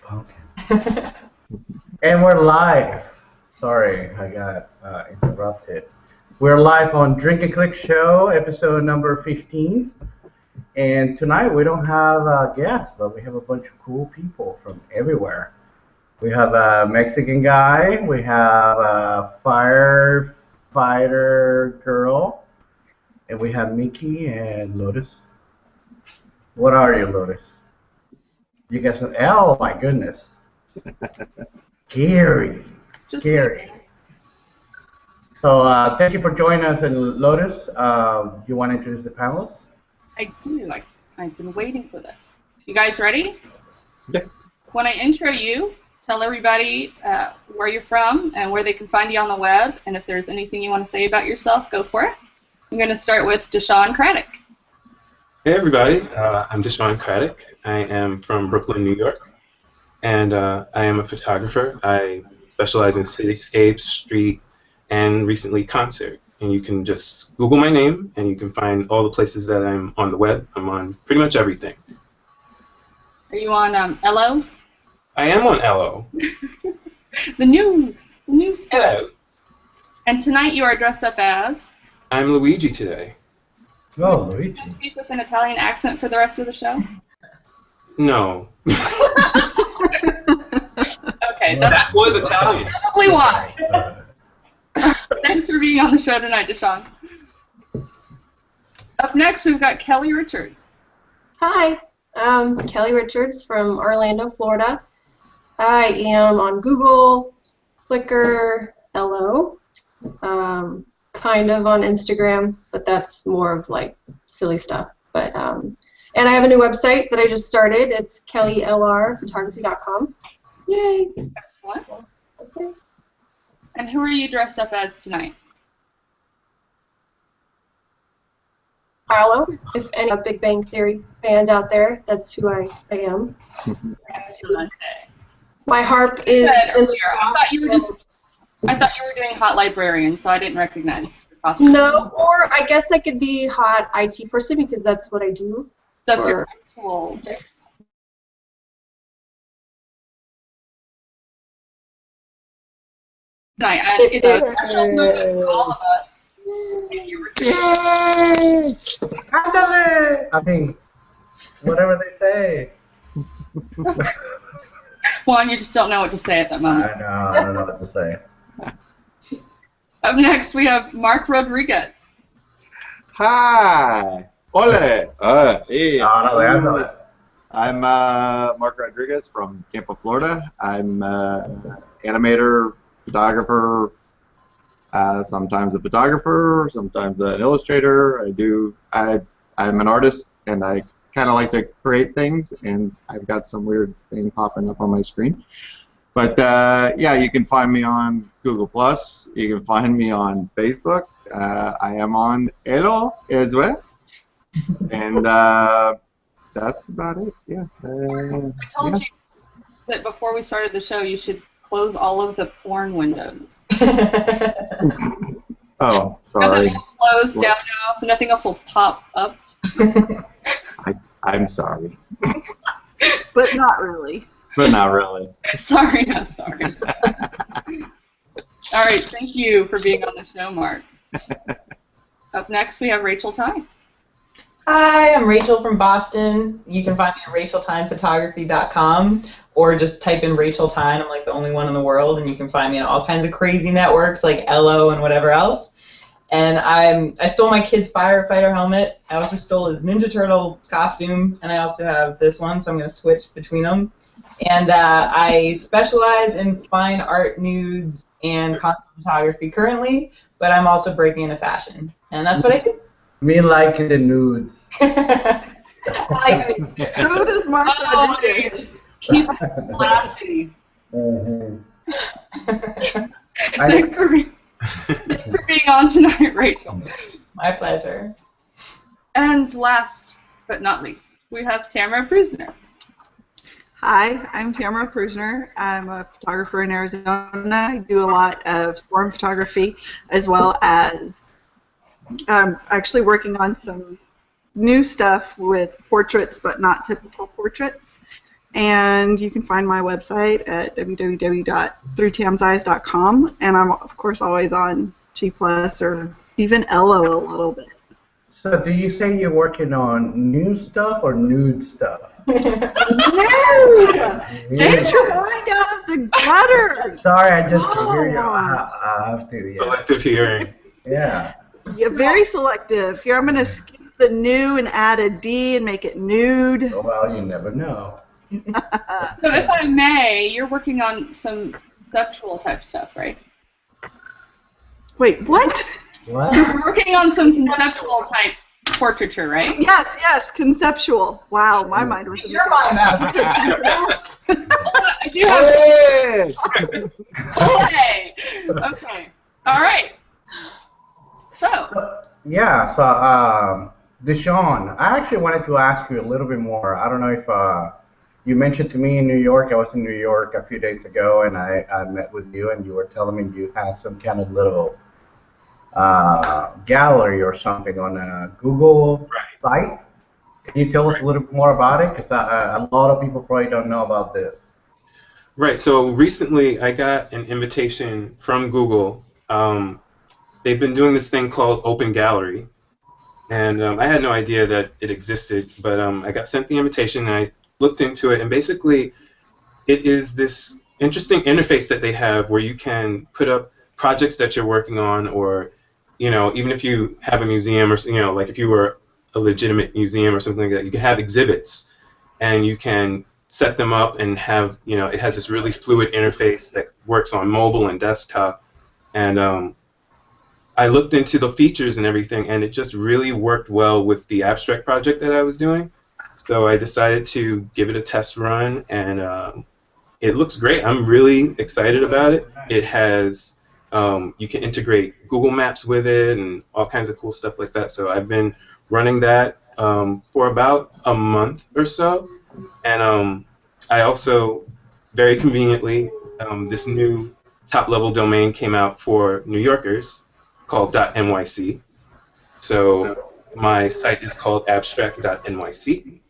Okay. And we're live. Sorry, I got interrupted. We're live on Drink and Click Show, episode number 15. And tonight we don't have guests, but we have a bunch of cool people from everywhere. We have a Mexican guy. We have a firefighter girl. And we have Mickey and Lotus. What are you, Lotus? You guys know? Oh, my goodness. Gary. Gary. So thank you for joining us. And Lotus, you want to introduce the panelists? I do. I've been waiting for this. You guys ready? Yeah. When I intro you, tell everybody where you're from and where they can find you on the web. And if there's anything you want to say about yourself, go for it. I'm going to start with DeShaun Craddock. Hey everybody, I'm DeShaun Craddock. I am from Brooklyn, New York, and I am a photographer. I specialize in cityscapes, street, and recently concert. And you can just Google my name, and you can find all the places that I'm on the web. I'm on pretty much everything. Are you on LO? I am on LO. the new stuff. Yeah. And tonight you are dressed up as? I'm Luigi today. Oh, Luigi. Can you speak with an Italian accent for the rest of the show? No. Okay, that was Italian. Probably why. Thanks for being on the show tonight, DeShaun. Up next, we've got Kelly Richards. Hi, I'm Kelly Richards from Orlando, Florida. I am on Google, Flickr, LO, kind of on Instagram, but that's more of like silly stuff. But and I have a new website that I just started. It's kellylrphotography.com. Yay! Excellent. That's it. And who are you dressed up as tonight? Harlow. If any Big Bang Theory fans out there, that's who I am. Excellent. My harp is. I thought you were doing Hot Librarian, so I didn't recognize your costume. No, or I guess I could be hot IT person because that's what I do. That's your actual. It's a special moment for all of us. I mean, whatever they say. Juan, you just don't know what to say at that moment. I don't know what to say. Up next, we have Mark Rodriguez. Hi. Ole. Hey. I'm Mark Rodriguez from Tampa, Florida. I'm animator, photographer, sometimes a photographer, sometimes an illustrator. I'm an artist, and I kind of like to create things, and I've got some weird thing popping up on my screen. But yeah, you can find me on Google+. You can find me on Facebook. I am on Elo as well. And that's about it. Yeah. I told you that before we started the show, you should close all of the porn windows. Oh, sorry. Nothing will close down now, so nothing else will pop up. I'm sorry. But not really. But not really. Sorry, not sorry. All right, thank you for being on the show, Mark. Up next, we have Rachel Tine. Hi, I'm Rachel from Boston. You can find me at racheltinephotography.com or just type in Rachel Tine. I'm like the only one in the world, and you can find me on all kinds of crazy networks like LO and whatever else. And I stole my kid's firefighter helmet. I also stole his Ninja Turtle costume, and I also have this one, so I'm going to switch between them. And I specialize in fine art nudes and concept photography currently, but I'm also breaking into fashion, and that's what I do. Me like the nudes. So does Mark Rodriguez. Keep it classy. Thanks for being on tonight, Rachel. My pleasure. And last but not least, we have Tamara Pruessner. Hi, I'm Tamara Pruessner. I'm a photographer in Arizona. I do a lot of storm photography as well as actually working on some new stuff with portraits, but not typical portraits. And you can find my website at www.throughtamseyes.com. And I'm, of course, always on G+, or even Elo a little bit. So do you say you're working on new stuff or nude stuff? Nude! Get your mind out of the gutter! Sorry, I just hear you. I have to, yeah. Selective hearing. Yeah. Yeah, very selective. Here, I'm going to skip the new and add a D and make it nude. Well, you never know. So if I may, you're working on some conceptual type stuff, right? Wait, what? What? You're working on some conceptual type portraiture, right? Yes, conceptual. Wow, my mind was in Your mind now. I do have. Hey! Okay. All right. So. Yeah, so DeShaun, I actually wanted to ask you a little bit more. I don't know if you mentioned to me in New York. I was in New York a few days ago, and I met with you, and you were telling me you had some kind of little gallery or something on a Google site. Can you tell us a little bit more about it? Because a lot of people probably don't know about this. Right. So recently, I got an invitation from Google. They've been doing this thing called Open Gallery, and I had no idea that it existed. But I got sent the invitation, and I looked into it, and basically, it is this interesting interface that they have where you can put up projects that you're working on, or even if you have a museum, or like if you were a legitimate museum or something like that, you can have exhibits, and you can set them up and have, it has this really fluid interface that works on mobile and desktop, and I looked into the features and everything, and it just really worked well with the abstract project that I was doing. So I decided to give it a test run, and it looks great. I'm really excited about it. It has, you can integrate Google Maps with it and all kinds of cool stuff like that. So I've been running that for about a month or so. And I also, very conveniently, this new top-level domain came out for New Yorkers called .nyc. So my site is called abstract.nyc.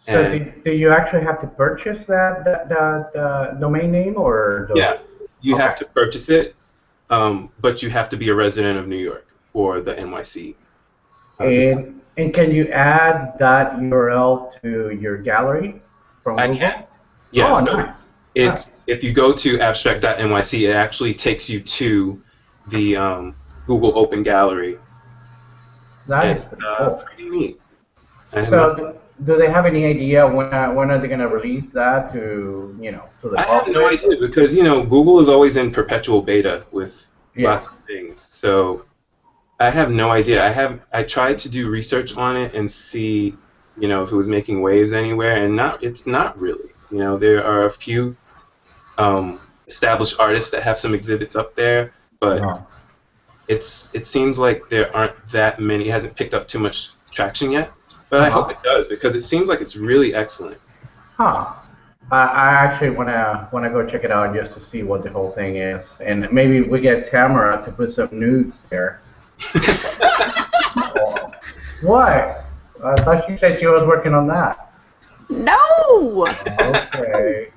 So do you actually have to purchase that domain name, or? Yeah, you have to purchase it, but you have to be a resident of New York for the NYC. And can you add that URL to your gallery from Google? I can. Yeah. Oh, So nice. it's if you go to abstract.nyc, it actually takes you to the Google Open Gallery. That is cool. Pretty neat. And So do they have any idea when are they going to release that to to the I have public? no idea because Google is always in perpetual beta with lots of things. So I have no idea. I tried to do research on it and see if it was making waves anywhere, and it's not really. There are a few established artists that have some exhibits up there, but it seems like there aren't that many. It hasn't picked up too much traction yet. But I hope it does because it seems like it's really excellent. Huh. I actually wanna go check it out just to see what the whole thing is, and maybe we get Tamara to put some nudes there. What? I thought she said she was working on that. No! Okay.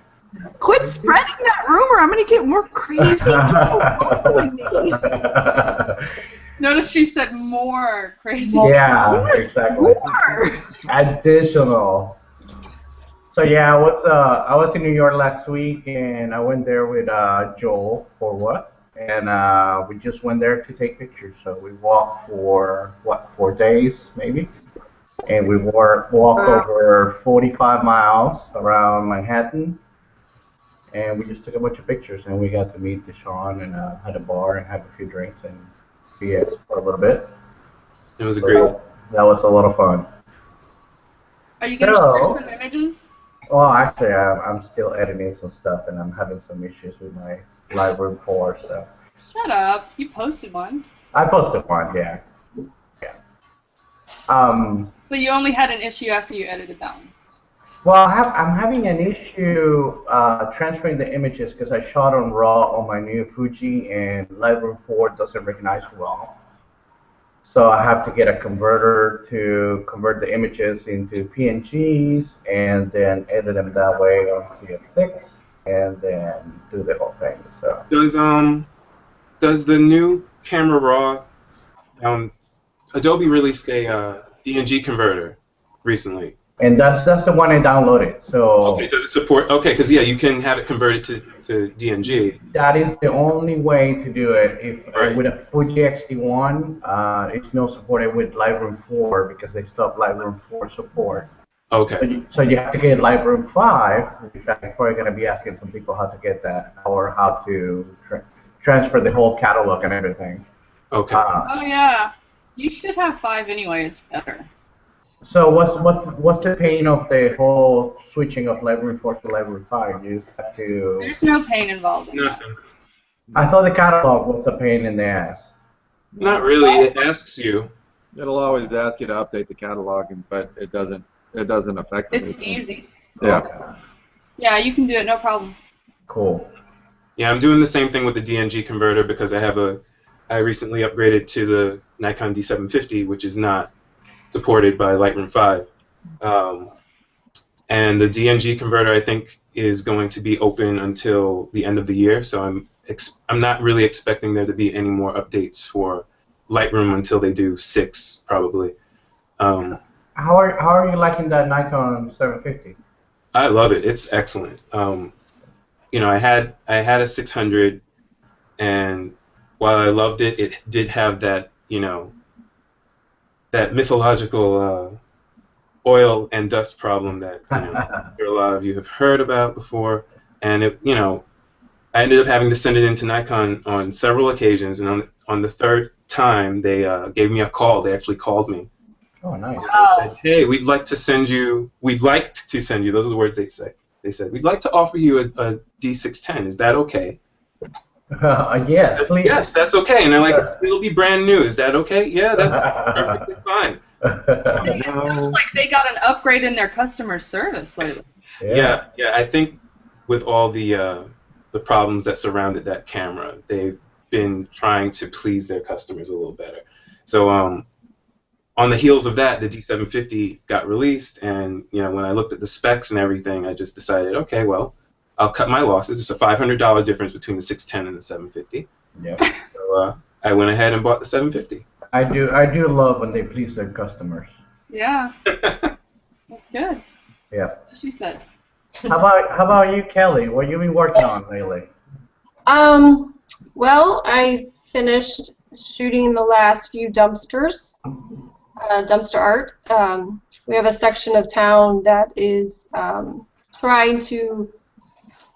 Quit spreading that rumor. I'm going to get more crazy people following me. Notice she said more crazy. Yeah, exactly. More. Additional. So yeah, I was in New York last week, and I went there with Joel for what? And we just went there to take pictures. So we walked for 4 days maybe, and we walked over 45 miles around Manhattan, and we just took a bunch of pictures, and we got to meet DeShaun and had a bar and have a few drinks and BS for a little bit. It was great. That was a lot of fun. Are you going to share some images? Well, actually, I'm still editing some stuff, and I'm having some issues with my Lightroom 4. So. Shut up! You posted one. I posted one, yeah. So you only had an issue after you edited that one. Well, I'm having an issue transferring the images because I shot on RAW on my new Fuji, and Lightroom 4 doesn't recognize RAW. So I have to get a converter to convert the images into PNGs and then edit them that way on CF6 and then do the whole thing. So does the new Camera Raw Adobe released a DNG converter recently? And that's the one I downloaded. So okay, does it support? Okay, because yeah, you can have it converted to DNG. That is the only way to do it. If Right. with a Fuji X-T1, it's not supported with Lightroom 4 because they stopped Lightroom 4 support. Okay. So you have to get Lightroom 5, which I'm probably going to be asking some people how to get that or how to transfer the whole catalog and everything. Okay. Oh yeah, you should have 5 anyway. It's better. So what's the pain of the whole switching of Lightroom 4 to Lightroom 5? You just have to. There's no pain involved in that. Nothing. I thought the catalog was a pain in the ass. Not really. It asks you. It'll always ask you to update the catalog, but it doesn't affect It's anything. easy. Yeah. Okay. Yeah, you can do it, no problem. Cool. Yeah, I'm doing the same thing with the DNG converter because I recently upgraded to the Nikon D750, which is not supported by Lightroom 5. And the DNG converter, I think, is going to be open until the end of the year, so I'm not really expecting there to be any more updates for Lightroom until they do 6, probably. How are you liking that Nikon 750? I love it. It's excellent. You know, I had a 600, and while I loved it, it did have that, you know, that mythological oil and dust problem that a lot of you have heard about before, and it, you know, I ended up having to send it into Nikon on several occasions, and on the 3rd time they gave me a call. They actually called me. Oh, nice. They said, hey, we'd like to send you. Those are the words they say. They said, we'd like to offer you a D610. Is that okay? Yes, please. Yes, that's okay. And they're like, it'll be brand new. Is that okay? Yeah, that's perfectly fine. It sounds like they got an upgrade in their customer service lately. Yeah. I think with all the problems that surrounded that camera, they've been trying to please their customers a little better. So on the heels of that, the D750 got released, and you know, when I looked at the specs and everything, I just decided, okay, well, I'll cut my losses. It's a $500 difference between the 610 and the 750. Yeah. So I went ahead and bought the 750. I do love when they please their customers. Yeah. That's good. Yeah. She said. How about you, Kelly? What you been working on lately? Well, I finished shooting the last few dumpsters, dumpster art. We have a section of town that is trying to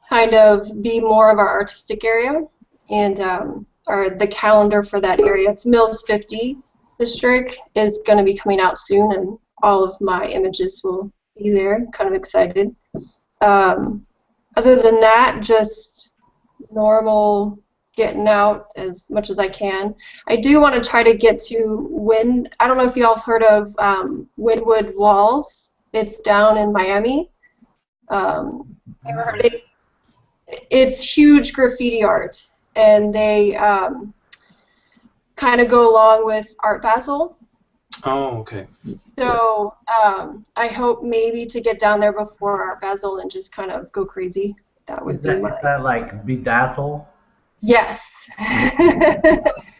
kind of be more of our artistic area, and the calendar for that area, it's Mills 50 district, is going to be coming out soon, and all of my images will be there. Kind of excited. Other than that, just normal getting out as much as I can. I do want to try to get to I don't know if y'all have heard of Wynwood Walls. It's down in Miami. Never heard of it. It's huge graffiti art, and they kind of go along with Art Basel. Oh, okay. So I hope maybe to get down there before Art Basel and just kind of go crazy. That would be Is that like bedazzle? Yes.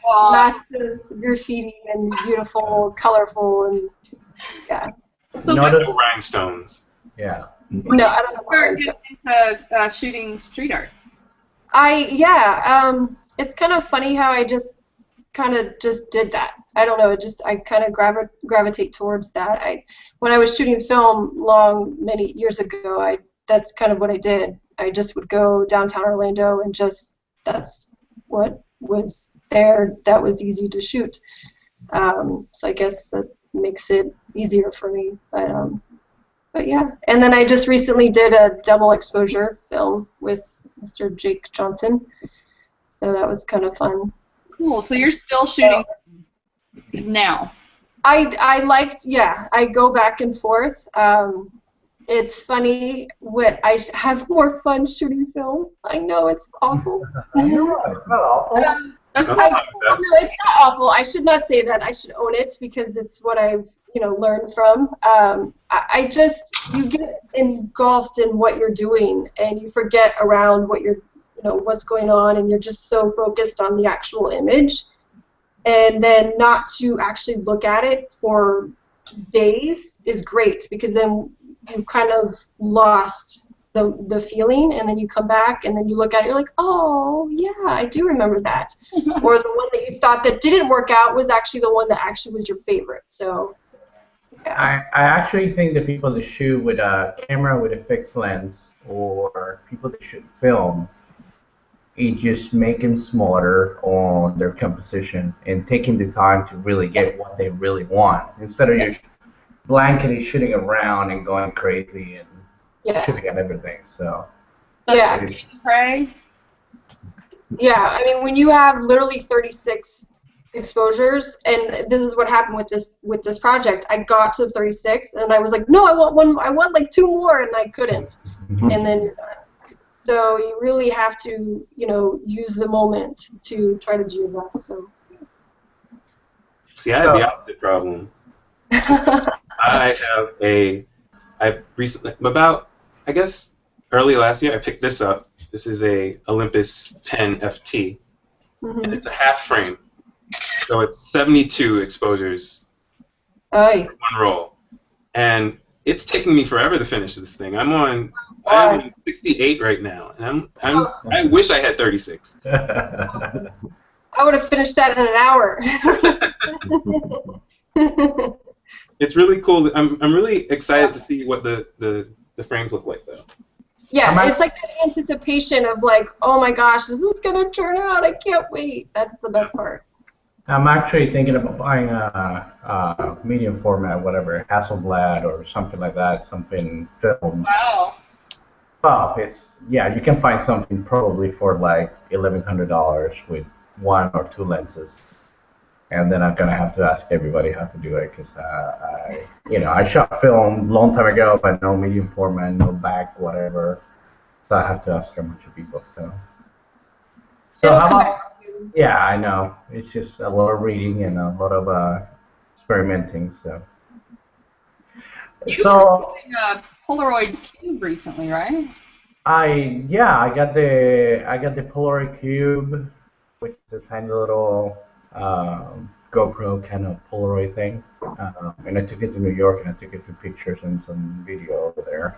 Lots of graffiti and beautiful, colorful, and yeah. So No rhinestones. Yeah. No, I don't know. Start getting into shooting street art. It's kind of funny how I just did that. I don't know. I kind of gravitate towards that. When I was shooting film many years ago, that's kind of what I did. I just would go downtown Orlando and that's what was there that was easy to shoot. So I guess that makes it easier for me. But yeah. And then I just recently did a double exposure film with Mr. Jake Johnson. So that was kind of fun. Cool. So you're still shooting now? I go back and forth. It's funny when I have more fun shooting film. I know it's awful. I know, it's not awful. That's Oh, not No, it's not awful. I should not say that. I should own it because it's what I've, learned from. I just, you get engulfed in what you're doing and you forget around what you're, what's going on, and you're just so focused on the actual image. And then not to actually look at it for days is great, because then you kind of lost the feeling, and then you come back and then you look at it, you're like, oh yeah, I do remember that. Or the one that you thought that didn't work out was actually the one that actually was your favorite. So yeah. I actually think the people that shoot with a camera with a fixed lens, or people that shoot film, it just making smarter on their composition and taking the time to really get what they really want, instead of just blanketly shooting around and going crazy and shooting at everything. So yeah. Pray. Yeah, I mean, when you have literally 36 exposures, and this is what happened with this project, I got to 36 and I was like, no, I want like 2 more, and I couldn't. And then you're done. So you really have to, use the moment to try to do your best. So. See, I have the opposite problem. I recently, I guess early last year, I picked this up. This is a Olympus Pen FT, and it's a half frame, so it's 72 exposures for one roll, and it's taking me forever to finish this thing. I'm on 68 right now, and I wish I had 36. I would have finished that in an hour. It's really cool. I'm really excited to see what the frames look like, though. Yeah, it's like that anticipation of like, oh my gosh, this is gonna turn out. I can't wait. That's the best part. I'm actually thinking about buying a medium format, whatever, Hasselblad or something like that, something film. Wow. Well, you can find something probably for like $1,100 with 1 or 2 lenses. And then I'm gonna have to ask everybody how to do it, because I shot film a long time ago, but no medium format, no back, whatever. So I have to ask a bunch of people. So how about? Yeah, I know. It's just a lot of reading and a lot of experimenting. So. You were using a Polaroid Cube recently, right? I got the Polaroid Cube, which is a tiny little GoPro kind of Polaroid thing, and I took it to New York, and I took it to pictures and some video over there.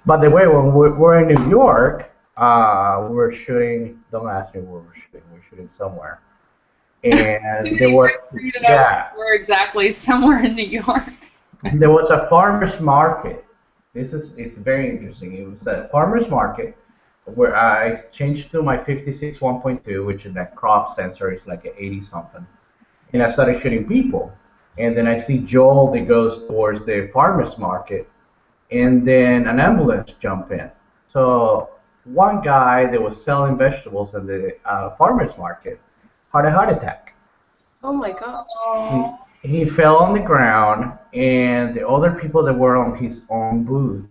By the way, when we're in New York, we're shooting. Don't ask me where we're shooting. We're shooting somewhere, and there was we're exactly somewhere in New York. There was a farmers market. It's very interesting. It was a farmers market where I changed to my 56 1.2, which is that crop sensor is like an 80 something, and I started shooting people, and then I see Joel that goes towards the farmers market, and then an ambulance jump in. So one guy that was selling vegetables in the farmers market had a heart attack. Oh my gosh. He fell on the ground, and the other people that were on his own booth,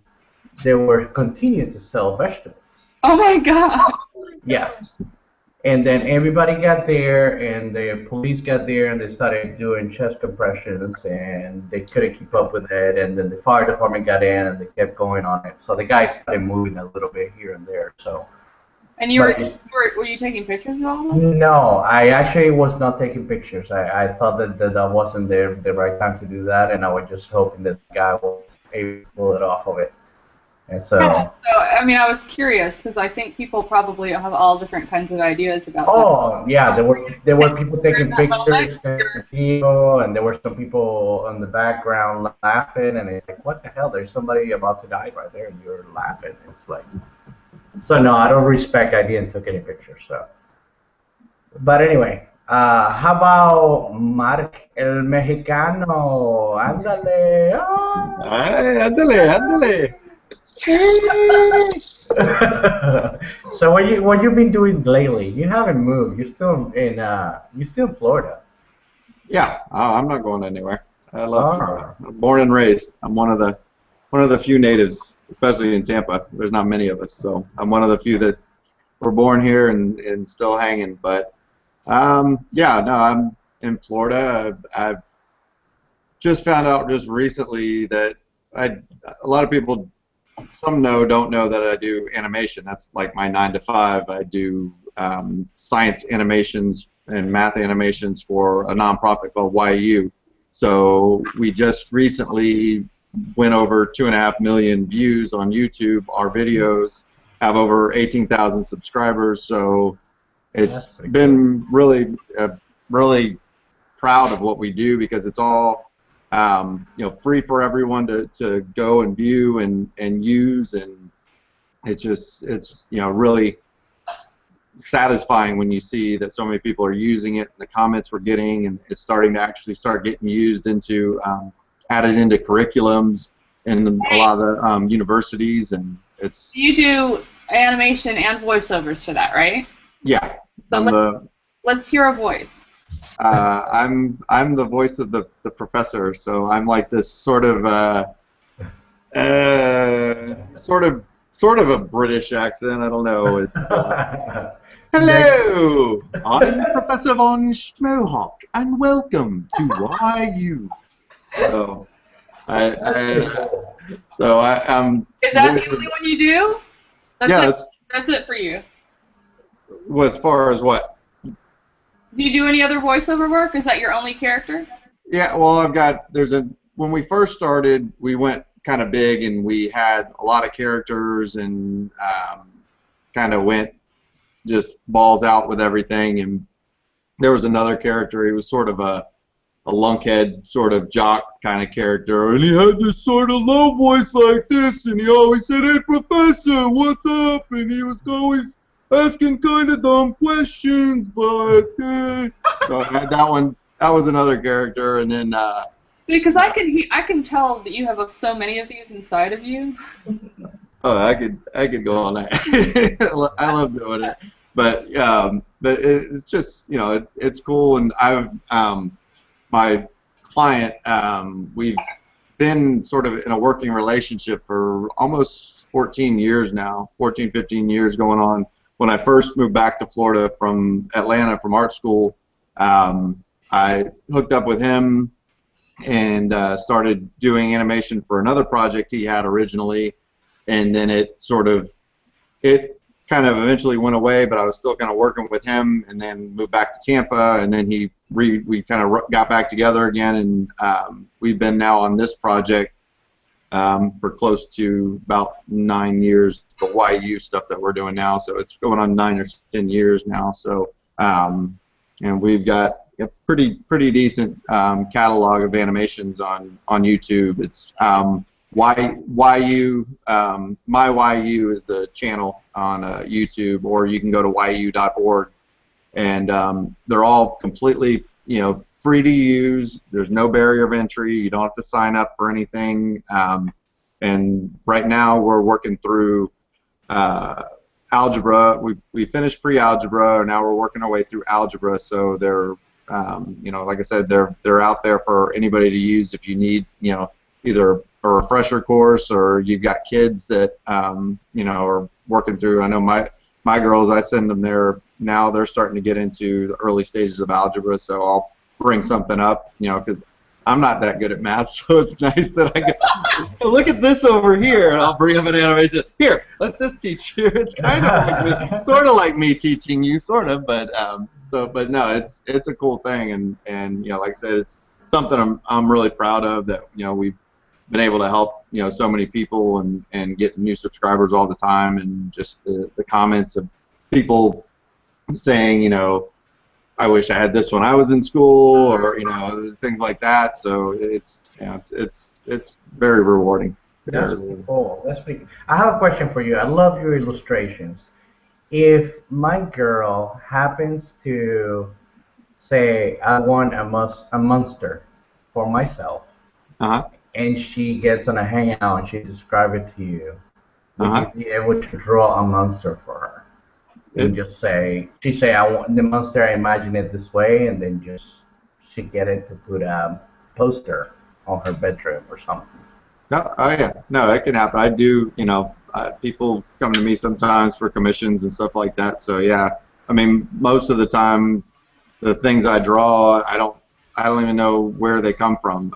they were continuing to sell vegetables. Oh my God. Yes. And then everybody got there, and the police got there, and they started doing chest compressions, and they couldn't keep up with it. And then the fire department got in, and they kept going on it. So the guy started moving a little bit here and there. So. And were you taking pictures of all of this? No, I actually was not taking pictures. I thought that wasn't the right time to do that, and I was just hoping that the guy was able to pull it off of it. And so I mean, I was curious because I think people probably have all different kinds of ideas about that. Oh, yeah, there were people taking pictures and there were some people in the background laughing, and it's like, what the hell? There's somebody about to die right there, and you're laughing. It's like, so no, I don't respect. I didn't took any pictures. So, but anyway, how about Mark el Mexicano? Ándale. Oh. Ay, ándale. So what you been doing lately? You haven't moved. You're still in Florida. Yeah, I'm not going anywhere. I love Florida. I'm born and raised. I'm one of the few natives, especially in Tampa. There's not many of us, so I'm one of the few that were born here and still hanging. But Yeah, no, I'm in Florida. I've just found out just recently that a lot of people, some don't know that I do animation. That's like my 9 to 5. I do science animations and math animations for a nonprofit called YU. So we just recently went over 2.5 million views on YouTube. Our videos have over 18,000 subscribers. So it's been really, really proud of what we do because it's all free for everyone to go and view and use, and it's really satisfying when you see that so many people are using it, and the comments we're getting, and it's starting to actually start getting used into added into curriculums in a lot of the universities, and it's. You do animation and voiceovers for that, right? Yeah. So let's hear a voice. I'm the voice of the professor, so I'm like this sort of a British accent. I don't know. It's hello, I'm Professor Von Schmohawk, and welcome to YU. So I'm. Is that the only one you do? That's it for you. Well, as far as what? Do you do any other voiceover work? Is that your only character? Yeah, well, when we first started, we went kind of big, and we had a lot of characters, and kind of went just balls out with everything. And there was another character. He was sort of a lunkhead, sort of jock kind of character, and he had this sort of low voice like this, and he always said, "Hey, Professor, what's up?" And he was always asking kind of dumb questions, but so I had that one. That was another character, and then because I can tell that you have so many of these inside of you. Oh, I could go all night. I love doing it, but it's just it's cool, and I've my client, we've been sort of in a working relationship for almost 14 years now, 14, 15 years going on. When I first moved back to Florida from Atlanta from art school, I hooked up with him and started doing animation for another project he had originally, and then it kind of eventually went away, but I was still kind of working with him, and then moved back to Tampa, and then we kind of got back together again, and we've been now on this project for close to about 9 years, the YU stuff that we're doing now. So it's going on 9 or 10 years now. So and we've got a pretty decent catalog of animations on YouTube. It's YU, my YU is the channel on YouTube, or you can go to yu.org, and they're all completely free to use. There's no barrier of entry. You don't have to sign up for anything. And right now we're working through algebra. We finished pre-algebra, and now we're working our way through algebra. So they're, like I said, they're out there for anybody to use if you need, either a refresher course, or you've got kids that, are working through. I know my girls, I send them there now. They're starting to get into the early stages of algebra, so I'll bring something up, because I'm not that good at math, so it's nice that I go, look at this over here, and I'll bring up an animation. Here, let this teach you. It's kind of like me, sort of like me teaching you, sort of, but but no, it's a cool thing, and like I said, it's something I'm really proud of, that we've been able to help so many people and get new subscribers all the time, and just the comments of people saying, I wish I had this when I was in school, or things like that. So it's very rewarding. That's cool. I have a question for you. I love your illustrations. If my girl happens to say, I want a monster for myself, and she gets on a hangout and she describes it to you, would you be able to draw a monster for her? And just say, I want the monster, I imagine it this way, and then she get it to put a poster on her bedroom or something. No, it can happen. I do, people come to me sometimes for commissions and stuff like that. So yeah, I mean, most of the time, the things I draw, I don't even know where they come from.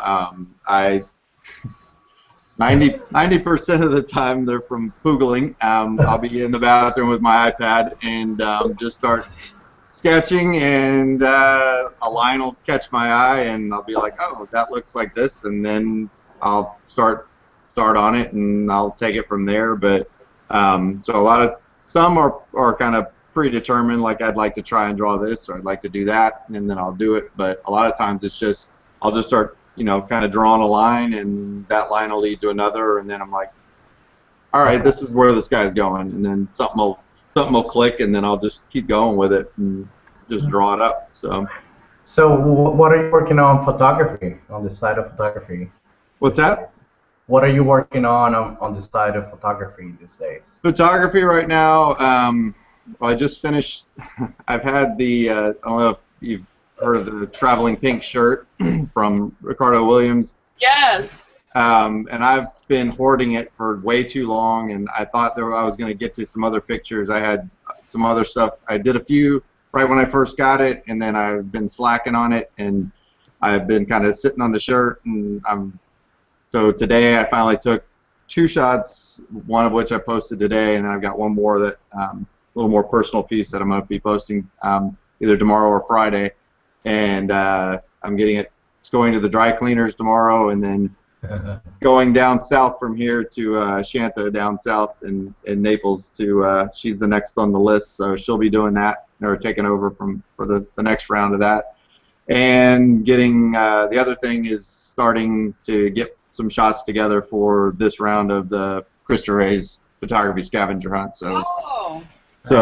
90% of the time they're from Googling. I'll be in the bathroom with my iPad and just start sketching, and a line will catch my eye, and I'll be like, oh, that looks like this, and then I'll start on it, and I'll take it from there. But so some are kind of predetermined, like I'd like to try and draw this, or I'd like to do that, and then I'll do it. But a lot of times it's just I'll just start, kind of drawing a line, and that line will lead to another, and then I'm like, all right, this is where this guy's going, and then something will click, and then I'll just keep going with it and just draw it up. So what are you working on photography, on the side of photography? What's that? What are you working on the side of photography these days? Photography right now, I just finished. I've had the, I don't know if you've heard of the traveling pink shirt from Ricardo Williams. Yes. And I've been hoarding it for way too long, and I thought that I was going to get to some other pictures. I had some other stuff. I did a few right when I first got it, and then I've been slacking on it, and I've been kind of sitting on the shirt, and so today I finally took 2 shots, one of which I posted today, and then I've got one more that a little more personal piece that I'm going to be posting either tomorrow or Friday, and I'm getting it. It's going to the dry cleaners tomorrow, and then going down south from here to Shanta down south in Naples to she's the next on the list, so she'll be doing that or taking over for the next round of that. And getting the other thing is starting to get some shots together for this round of the Krista Ray's photography scavenger hunt. So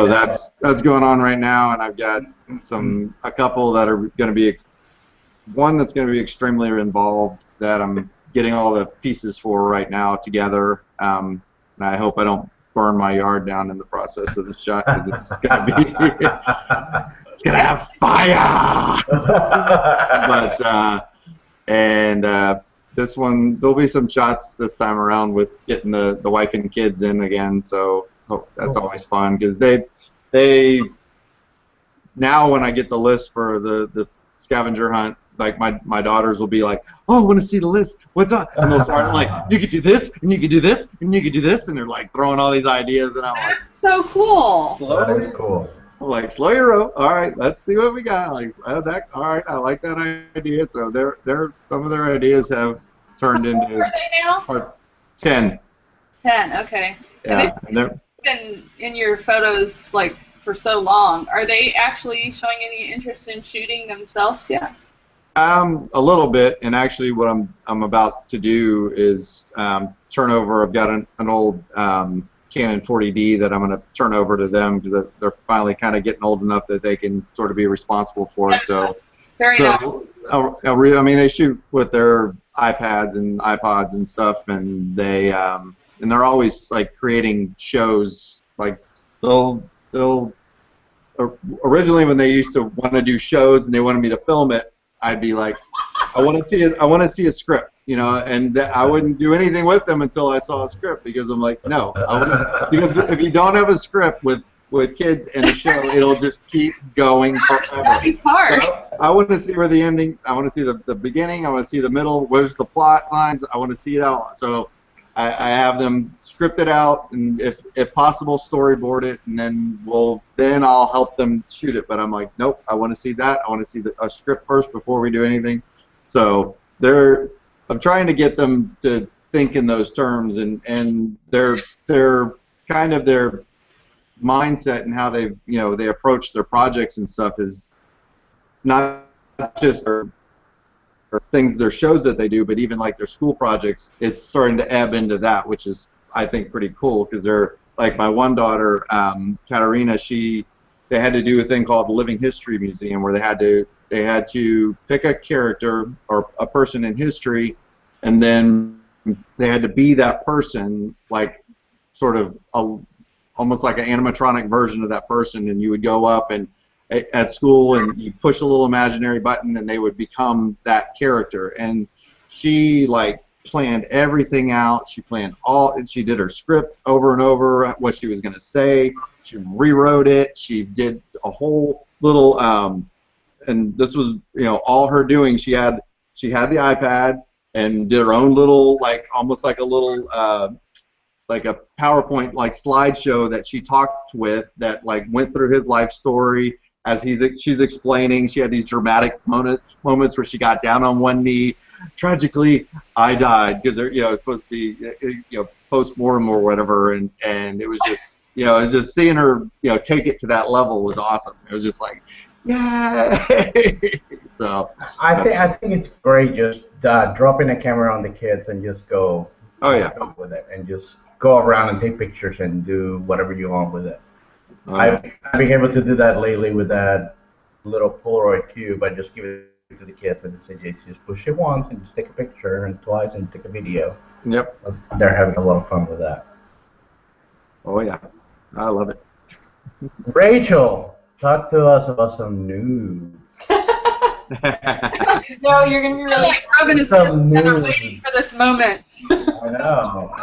that's going on right now, and I've got a couple that are going to be one that's going to be extremely involved that I'm getting all the pieces for right now together, and I hope I don't burn my yard down in the process of the shot, because it's going to be it's going to have fire. But this one, there'll be some shots this time around with getting the wife and kids in again, so that's always fun, because they now when I get the list for the scavenger hunt, like my daughters will be like, oh, I want to see the list. What's up? And they'll start like, you could do this, and you could do this, and you could do this, and they're like throwing all these ideas, and I'm like, so cool. That is cool. I'm like, slow your roll. All right, let's see what we got. Like, all right, I like that idea. So some of their ideas have turned into. How old are they now? 10. 10. Okay. Yeah, and they've been in your photos like for so long. Are they actually showing any interest in shooting themselves yet? A little bit, and actually what I'm about to do is turn over. I've got an old Canon 40D that I'm going to turn over to them, because they're finally kind of getting old enough that they can sort of be responsible for it. So, very nice. I mean, they shoot with their iPads and iPods and stuff, and they're always like creating shows. Like they'll originally, when they used to want to do shows and they wanted me to film it, I'd be like, I want to see a script, and I wouldn't do anything with them until I saw a script, because I'm like, no, because if you don't have a script with kids in a show, it'll just keep going forever. That'd be hard. So I want to see where the ending, I want to see the beginning, I want to see the middle, where's the plot lines, I want to see it out. So I have them script it out, and if possible, storyboard it, and then I'll help them shoot it. But I'm like, nope, I want to see that. I want to see a script first before we do anything. So I'm trying to get them to think in those terms, and they're kind of their mindset and how they approach their projects and stuff is not just their shows that they do, but even like their school projects, it's starting to ebb into that, which is, I think, pretty cool, because they're like, my one daughter, Katarina, they had to do a thing called the Living History Museum, where they had to pick a character or a person in history, and then they had to be that person, like sort of almost like an animatronic version of that person, and you would go up and at school and you push a little imaginary button and they would become that character. And she like planned everything out. She did her script over and over, what she was going to say. She rewrote it. She did a whole little and this was, you know, all her doing. She had the iPad and did her own little, like, almost like a little, like a PowerPoint like slideshow that she talked with, that like went through his life story as she's explaining. She had these dramatic moments where she got down on one knee. Tragically, I died, because they're, you know, it's supposed to be, you know, post-mortem or whatever, and it was just, you know, it was just seeing her, you know, take it to that level was awesome. It was just like, yay! So I think it's great just dropping a camera on the kids and just go. Oh yeah. Go with it and just go around and take pictures and do whatever you want with it. I've been able to do that lately with that little Polaroid cube. I just give it to the kids and say, just push it once and just take a picture, and twice and take a video. Yep. They're having a lot of fun with that. Oh yeah, I love it. Rachel, talk to us about some news. No, you're gonna be really. Like Robin is waiting for this moment. I know.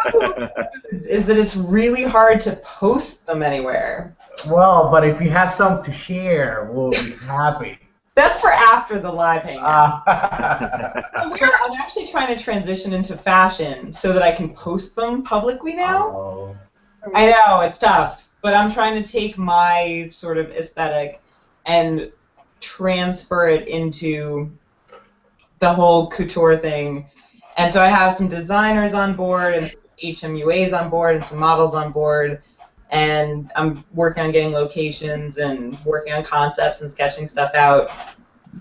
Is that it's really hard to post them anywhere. Well, but if you have some to share, we'll be happy. That's for after the live hangout. I'm actually trying to transition into fashion so that I can post them publicly now. Oh. I know, it's tough, but I'm trying to take my sort of aesthetic and transfer it into the whole couture thing. And so I have some designers on board and some HMUAs on board and some models on board, and I'm working on getting locations and working on concepts and sketching stuff out.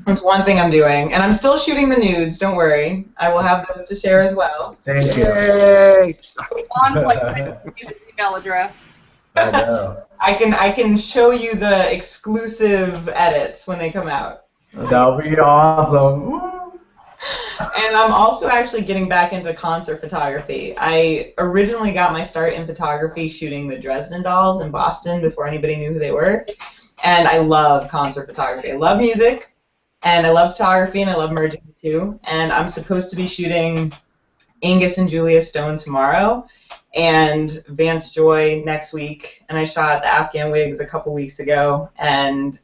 That's one thing I'm doing, and I'm still shooting the nudes. Don't worry, I will have those to share as well. Thank you. Juan's like, give his email address. I know. I can show you the exclusive edits when they come out. That'll be awesome. And I'm also actually getting back into concert photography. I originally got my start in photography shooting the Dresden Dolls in Boston before anybody knew who they were. And I love concert photography. I love music, and I love photography, and I love merging the two. And I'm supposed to be shooting Angus and Julia Stone tomorrow, and Vance Joy next week. And I shot the Afghan Wigs a couple weeks ago, and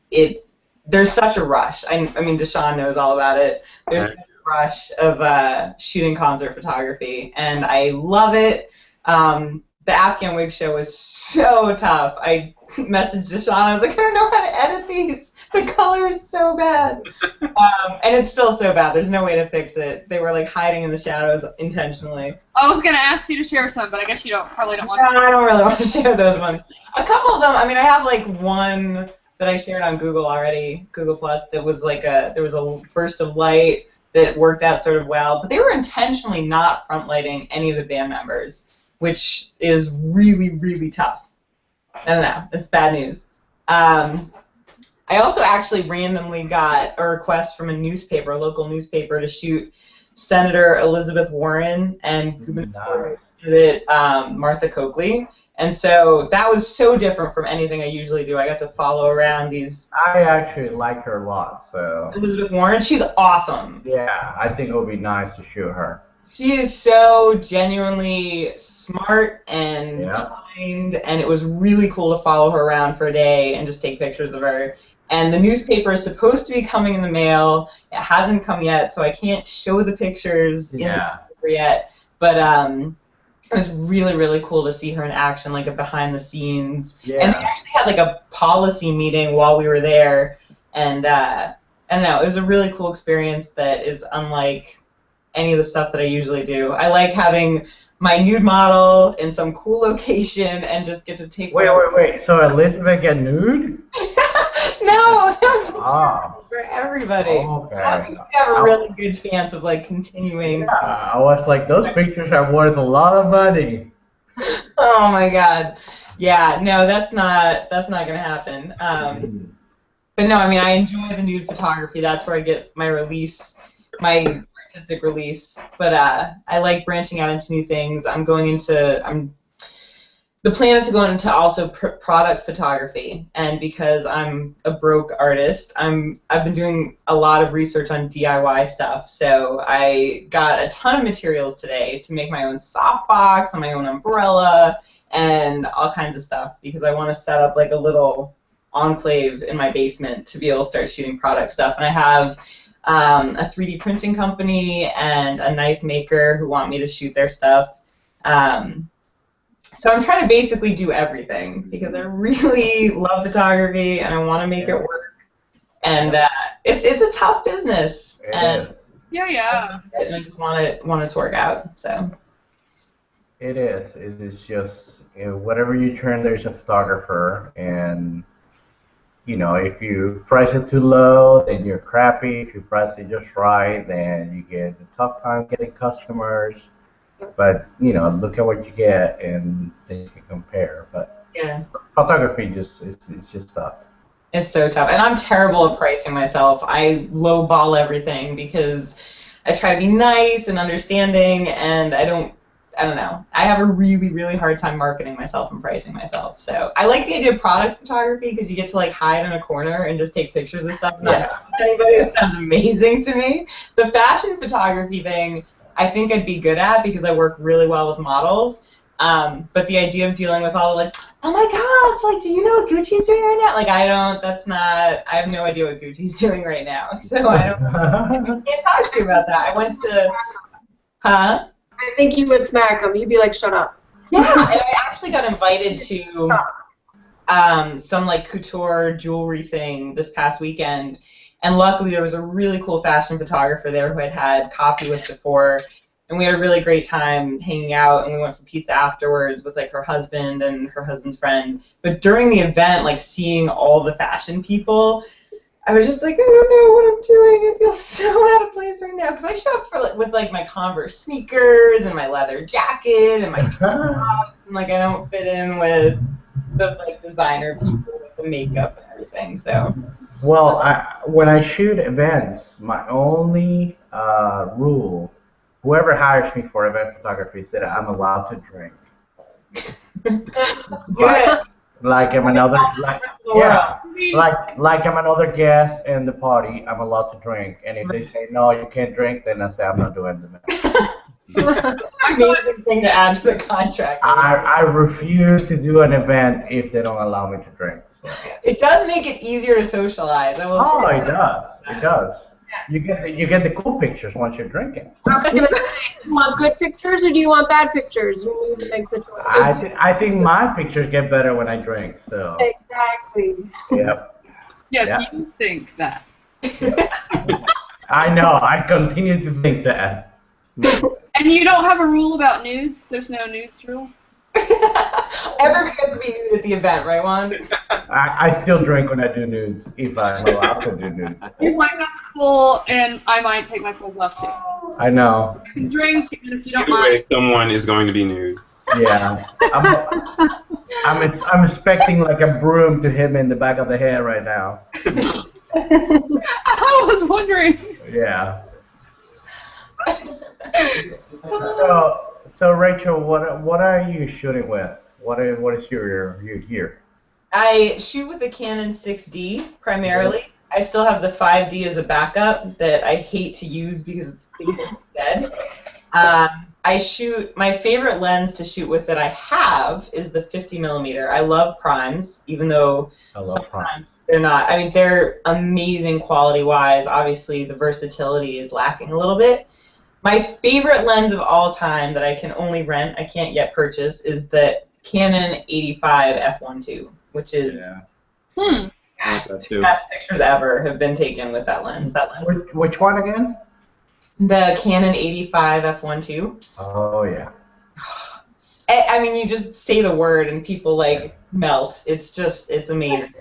there's such a rush. I mean, DeShaun knows all about it. There's such a rush of shooting concert photography, and I love it. The Afghan Wig show was so tough. I messaged DeShaun. I was like, I don't know how to edit these. The color is so bad. And it's still so bad. There's no way to fix it. They were like hiding in the shadows intentionally. I was going to ask you to share some, but I guess you probably don't want to. No, I don't really want to share those ones. A couple of them, I mean, I have like one that I shared on Google already, Google Plus, that was like there was a burst of light that worked out sort of well, but they were intentionally not front lighting any of the band members, which is really, really tough. I don't know. It's bad news. I also actually randomly got a request from a newspaper, a local newspaper, to shoot Senator Elizabeth Warren and Gubernatorial candidate Martha Coakley. And so that was so different from anything I usually do. I got to follow around these. I actually like her a lot, so. Elizabeth Warren, she's awesome. Yeah, I think it would be nice to shoot her. She is so genuinely smart and kind, and it was really cool to follow her around for a day and just take pictures of her. And the newspaper is supposed to be coming in the mail. It hasn't come yet, so I can't show the pictures in the paper yet. But it was really, really cool to see her in action, like a behind the scenes. Yeah. And they actually had like a policy meeting while we were there, and I don't know, it was a really cool experience that is unlike any of the stuff that I usually do. I like having my nude model in some cool location and just get to take. Wait. So Elizabeth get nude? No, for everybody. Okay. I think we have a really good chance of like continuing. Yeah, I was like, those pictures are worth a lot of money. Oh my God. Yeah, no, that's not gonna happen. But no, I mean, I enjoy the nude photography. That's where I get my release, my artistic release. But I like branching out into new things. The plan is to go into also product photography, and because I'm a broke artist, I've been doing a lot of research on DIY stuff. So I got a ton of materials today to make my own softbox and my own umbrella and all kinds of stuff, because I want to set up like a little enclave in my basement to be able to start shooting product stuff. And I have a 3D printing company and a knife maker who want me to shoot their stuff. So I'm trying to basically do everything because I really love photography and I want to make it work. And it's a tough business. And yeah. And I just want it to work out. So. It is. It is just, you know, whatever you turn, there's a photographer, and you know, if you price it too low, then you're crappy. If you price it just right, then you get a tough time getting customers. But you know, look at what you get, and then you can compare. But yeah, photography it's just tough. It's so tough, and I'm terrible at pricing myself. I lowball everything because I try to be nice and understanding, and I don't know. I have a really, really hard time marketing myself and pricing myself. So I like the idea of product photography because you get to like hide in a corner and just take pictures of stuff. Not anybody. It sounds amazing to me. The fashion photography thing, I think I'd be good at because I work really well with models. But the idea of dealing with all the like, oh my God, it's like, do you know what Gucci's doing right now? Like, I have no idea what Gucci's doing right now. So I can't talk to you about that. I went to, I think you would smack them. You'd be like, shut up. Yeah, and I actually got invited to some like couture jewelry thing this past weekend, and luckily there was a really cool fashion photographer there who had coffee with before, and we had a really great time hanging out, and we went for pizza afterwards with like her husband and her husband's friend. But during the event, like seeing all the fashion people, I was just like, I don't know what I'm doing. I feel so out of place right now because I show up for with like my Converse sneakers and my leather jacket and my top, and like I don't fit in with the like designer people with the makeup and everything. So. Well, when I shoot events, my only rule, whoever hires me for event photography, said I'm allowed to drink. Like I'm another, like I'm another guest in the party, I'm allowed to drink. And if they say no, you can't drink, then I say I'm not doing the amazing thing to add to the contract. I refuse to do an event if they don't allow me to drink. So. It does make it easier to socialize. I will it does. It does. Yes. You get the cool pictures once you're drinking. I was gonna say, do you want good pictures or do you want bad pictures? You need to make the choice. I think my pictures get better when I drink. So. Exactly. Yep. Yes, yep. you think that. I know. I continue to think that. And you don't have a rule about nudes? There's no nudes rule? Everybody gets to be nude at the event, right, Juan? I still drink when I do nudes, if I'm allowed to do nudes. He's like, that's cool, and I might take my clothes off too. I know. You can drink, and if you don't Either way, mind. someone is going to be nude. Yeah. I'm expecting like a broom to hit me in the back of the head right now. I was wondering. Yeah. So Rachel, what are you shooting with? What is your gear? I shoot with the Canon 6D primarily. I still have the 5D as a backup that I hate to use because it's big instead. I shoot, my favorite lens to shoot with that I have is the 50mm. I love primes, even though sometimes they're not. I mean, they're amazing quality-wise. Obviously, the versatility is lacking a little bit. My favorite lens of all time that I can only rent, I can't yet purchase, is the Canon 85 f1.2, which is the best pictures ever have been taken with that lens. Which one again? The Canon 85 f1.2. Oh yeah. I mean, you just say the word and people like melt. It's amazing.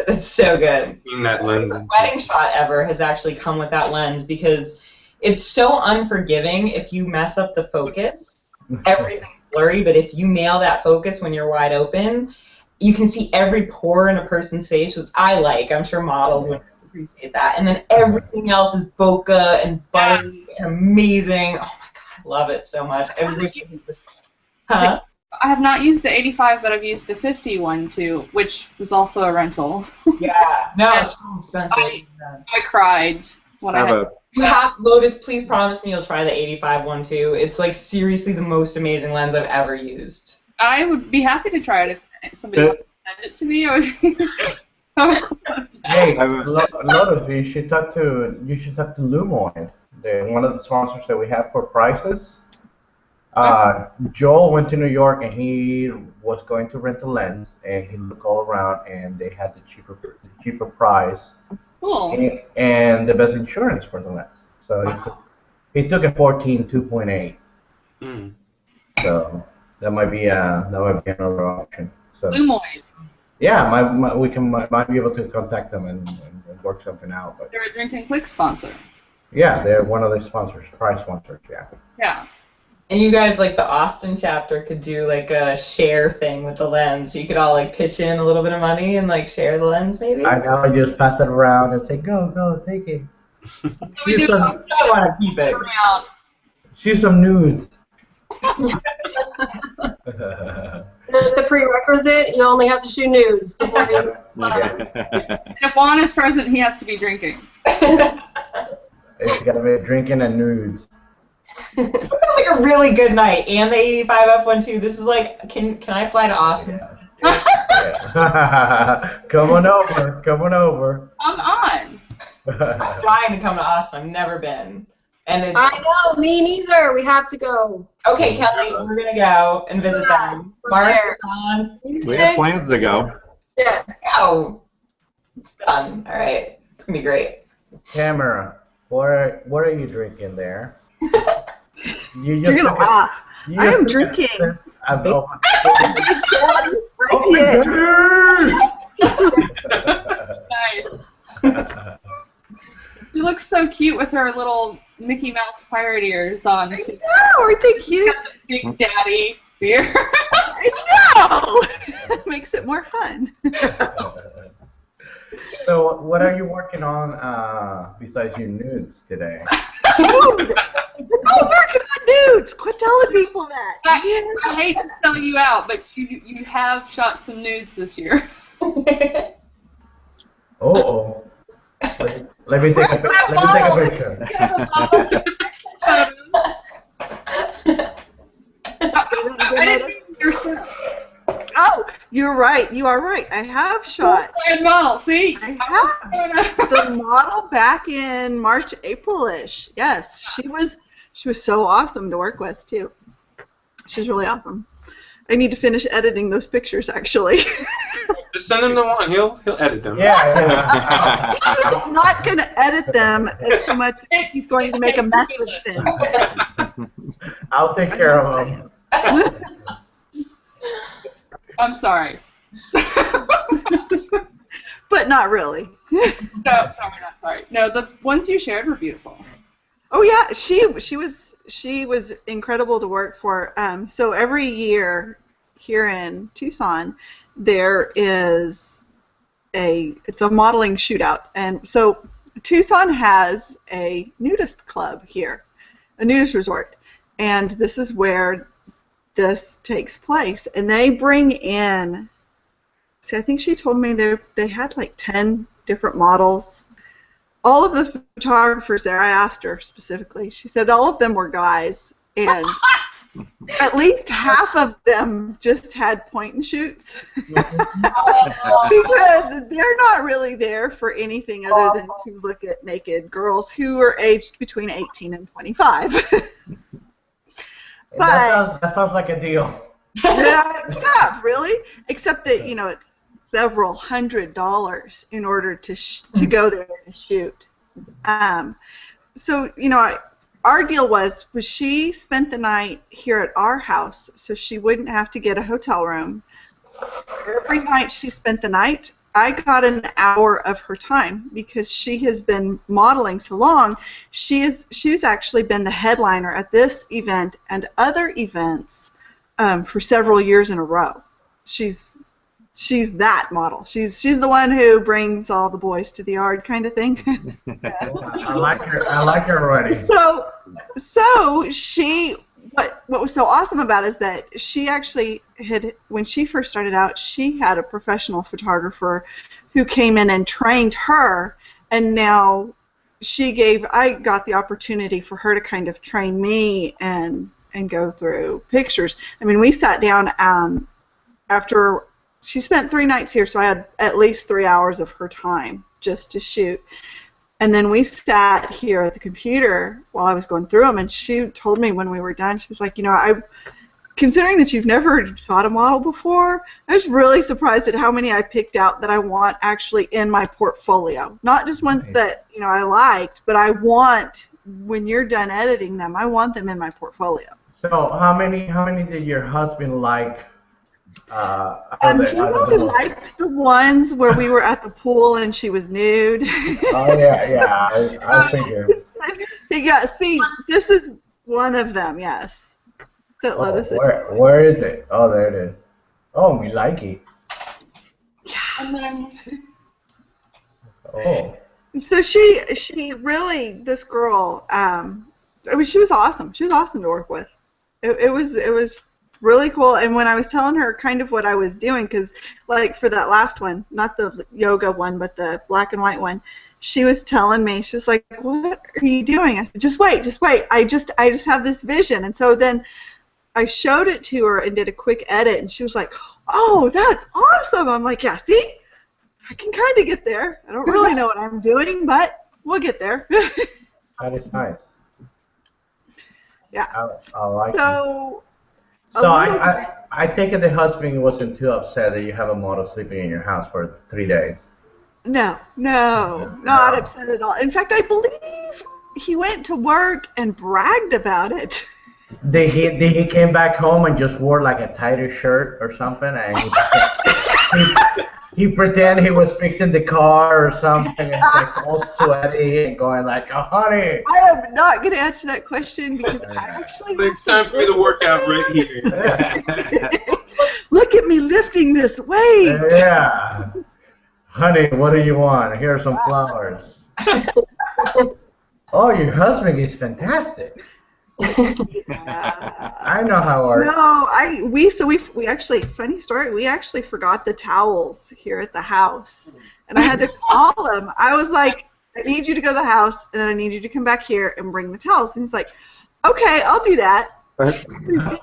It's so good. I've seen that lens. The wedding shot ever has actually come with that lens because it's so unforgiving if you mess up the focus. Everything's blurry, but if you nail that focus when you're wide open, you can see every pore in a person's face, which I like. I'm sure models would appreciate that. And then everything else is bokeh and buttery and amazing. Oh my god, I love it so much. I have not used the 85, but I've used the 50 one too, which was also a rental. Yeah, no, it's so expensive. I cried when I had. You have, Lotus, please promise me you'll try the 85 one too. It's like seriously the most amazing lens I've ever used. I would be happy to try it if somebody wanted to send it to me. I Hey, Lotus, you should talk to Lumoid, one of the sponsors that we have for prices. Joel went to New York and he was going to rent a lens, and he looked all around, and they had the cheaper price, and the best insurance for the lens. So he took a 14 2.8. So that might be another option. So Lumoid. yeah, we might be able to contact them and work something out. But they're a Drinking Click sponsor. Yeah, they're one of the sponsors, prize sponsors. Yeah. Yeah. And you guys, like the Austin chapter, could do like a share thing with the lens. You could all like pitch in a little bit of money and like share the lens, maybe. I know. Just pass it around and say, "Go, take it." I want to keep it. Shoot some nudes. The prerequisite, you only have to shoot nudes before you. If Juan is present, he has to be drinking. It's got to be drinking and nudes. It's like a really good night, and the 85 F12. This is like, can I fly to Austin? Yeah. Come on over. Come on. I'm trying to come to Austin. I've never been. And it's, I know, me neither. We have to go. Okay, Kelly, we're gonna go and visit them. Mark, John. We have plans to go. Yes. Oh, it's done. All right, it's gonna be great. Tamara, what are you drinking there? You're gonna laugh. I am drinking. Nice. She looks so cute with her little Mickey Mouse pirate ears on. I know, aren't they cute? Big Daddy beer. I know. Makes it more fun. So, what are you working on besides your nudes today? Nude. I'm working on nudes. Quit telling people that. I hate to tell you out, but you have shot some nudes this year. Oh. Let me take a picture. I didn't see yourself. Oh, you're right. You are right. I have shot. Model, see? I have the model back in March, April-ish. Yes, she was so awesome to work with too. She's really awesome. I need to finish editing those pictures actually. Just send them to Juan. He'll edit them. Yeah. He's not going to edit them as so much. He's going to make a mess of them. I'll take care of them. I'm sorry. But not really. No, sorry, not sorry. No, the ones you shared were beautiful. Oh yeah, she was incredible to work for. So every year here in Tucson, there is it's a modeling shootout, and so Tucson has a nudist club here, a nudist resort, and this is where this takes place, and they bring in. See, I think she told me they had like 10 different models. All of the photographers there, I asked her specifically, she said all of them were guys, and at least half of them just had point and shoots. Because they're not really there for anything other than to look at naked girls who are aged between 18 and 25. That sounds like a deal. Yeah, really? Except that, it's several $100s in order to go there to shoot. So, our deal was she spent the night here at our house, so she wouldn't have to get a hotel room. Every night she spent the night, I got an hour of her time because she has been modeling so long. She's actually been the headliner at this event and other events for several years in a row. She's that model. She's the one who brings all the boys to the yard, kind of thing. I like her already. So she. What was so awesome about it is that she actually had, when she first started out, she had a professional photographer who came in and trained her, and now I got the opportunity for her to kind of train me and go through pictures. I mean, we sat down after she spent 3 nights here, so I had at least 3 hours of her time just to shoot. And then we sat here at the computer while I was going through them, and she told me when we were done, she was like, you know, considering that you've never shot a model before, I was really surprised at how many I picked out that I want actually in my portfolio. Not just ones that, you know, I liked, but I want, when you're done editing them, I want them in my portfolio. So how many did your husband like? He really liked the ones where we were at the pool and she was nude. Oh yeah, I figured. Yeah, see, this is one of them, yes. That Lotus is. Where is it? Oh, there it is. Oh, we like it. Yeah. And then. Oh. So she really, this girl, I mean, she was awesome. She was awesome to work with. It was really cool. And when I was telling her kind of what I was doing, because like for that last one, not the yoga one, but the black and white one, she was telling me, she was like, "What are you doing?" I said, "Just wait. I just have this vision." And so then I showed it to her and did a quick edit, and she was like, "Oh, that's awesome!" I'm like, "Yeah, see, I can kind of get there. I don't really know what I'm doing, but we'll get there." That is nice. Yeah. I like it. So I take it the husband wasn't too upset that you have a model sleeping in your house for 3 days. No, not upset at all. In fact, I believe he went to work and bragged about it. Did he came back home and just wore like a tighter shirt or something, and he pretended he was fixing the car or something, and like all sweaty and going like, "Oh, honey." I am not going to answer that question because I actually. It's time for the workout right here. Look at me lifting this weight. Yeah. Honey, what do you want? Here are some flowers. Oh, your husband is fantastic. Yeah. I know how our. No, we actually, funny story, we actually forgot the towels here at the house, and I had to call him. I was like, "I need you to go to the house, and then I need you to come back here and bring the towels." And he's like, "Okay, I'll do that."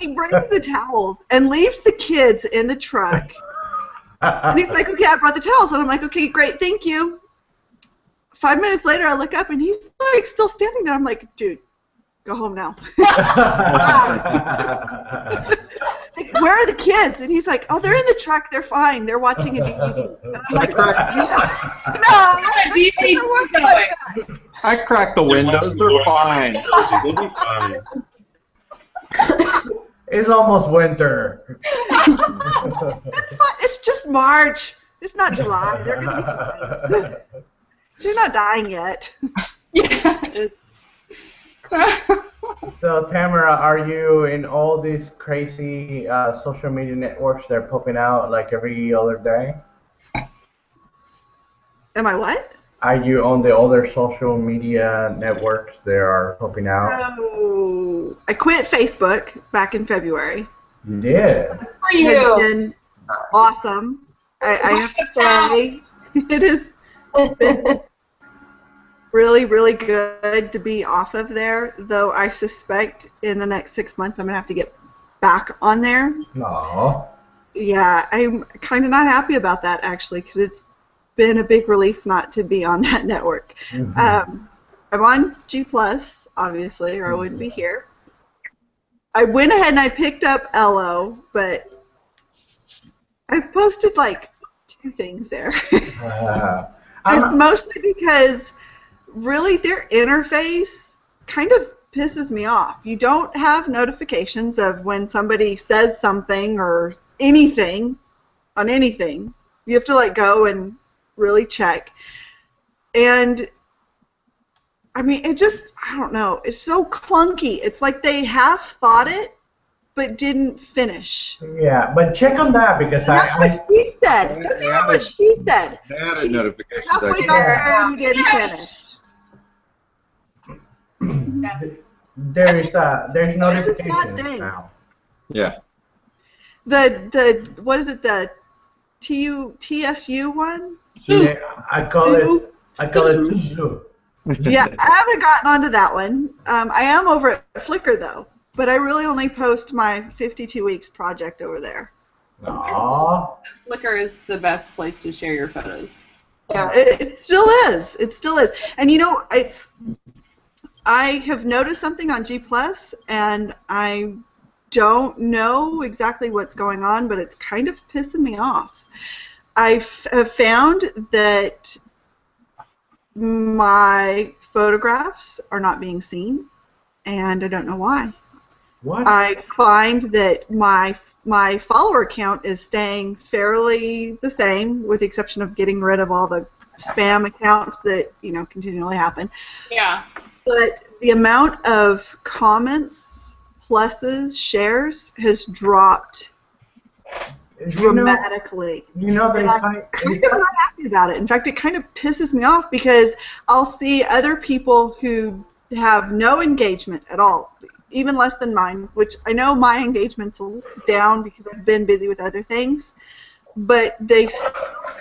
He brings the towels and leaves the kids in the truck. And he's like, "Okay, I brought the towels." And I'm like, "Okay, great, thank you." 5 minutes later, I look up, and he's like still standing there. I'm like, "Dude, go home now." Like, "Where are the kids?" And he's like, "Oh, they're in the truck. They're fine. They're watching a DVD." And I'm like, "No, I cracked the windows. They're fine. They'll be fine. It's almost winter. It's fine. It's just March. It's not July. They're gonna be fine. They're not dying yet. Yeah. So, Tamara, are you in all these crazy social media networks that are popping out like every other day? Am I what? Are you on the other social media networks that are popping out? So, I quit Facebook back in February. You did? Good for you. It's been awesome. I have to say, it has been really, really good to be off of there, though I suspect in the next 6 months I'm going to have to get back on there. No. Yeah, I'm kind of not happy about that, actually, because it's been a big relief not to be on that network. Mm-hmm. I'm on G+, obviously, or I wouldn't be here. I went ahead and I picked up LO, but I've posted like 2 things there. It's mostly because really their interface kind of pisses me off. You don't have notifications of when somebody says something or anything on anything. You have to like go and really check. And I mean, it just, I don't know, it's so clunky. It's like they half thought it but didn't finish. Yeah, but check on that because that's what she said. That's not what she said. They added notifications. Halfway got there and he didn't finish. There's notifications now. Yeah. The what is it, the TSU one? Yeah, I call it TSU. Yeah, I haven't gotten onto that one. I am over at Flickr though, but I really only post my 52 weeks project over there. Aww. Flickr is the best place to share your photos. Yeah, it still is. It still is. And you know, I have noticed something on G+, and I don't know exactly what's going on, but it's kind of pissing me off. I have found that my photographs are not being seen, and I don't know why. What? I find that my follower count is staying fairly the same, with the exception of getting rid of all the spam accounts that, you know, continually happen. Yeah. But the amount of comments, pluses, shares has dropped dramatically. You know, and I'm kind of not happy about it. In fact, it kind of pisses me off because I'll see other people who have no engagement at all, even less than mine, which I know my engagement's a little down because I've been busy with other things, but they still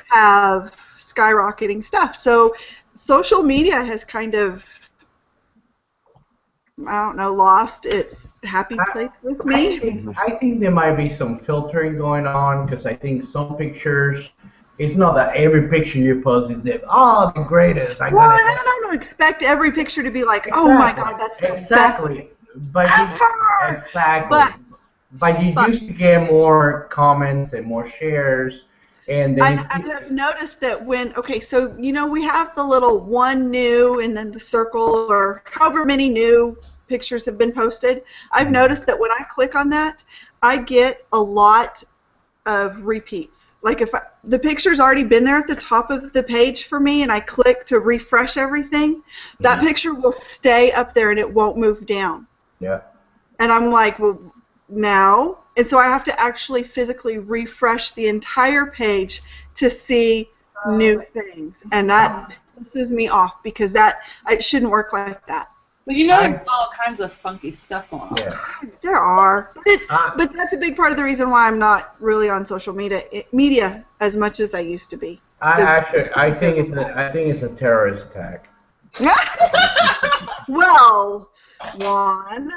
have skyrocketing stuff. So social media has kind of, I don't know, lost its happy place with me. I think there might be some filtering going on, because I think some pictures, it's not that every picture you post is that, oh, the greatest. I don't expect every picture to be like, exactly. Oh my God, that's the best thing ever. But you used to get more comments and more shares. And then I have noticed that when, okay, so, you know, we have the little one new and then the circle or however many new pictures have been posted. I've noticed that when I click on that, I get a lot of repeats. Like if the picture's already been there at the top of the page for me and I click to refresh everything, that picture will stay up there and it won't move down. Yeah. And I'm like, well, now, and so I have to actually physically refresh the entire page to see new things, and that pisses me off because it shouldn't work like that. Well, you know, there's all kinds of funky stuff going on. Yeah. There are, but that's a big part of the reason why I'm not really on social media as much as I used to be. I think it's a terrorist attack. Well, Juan,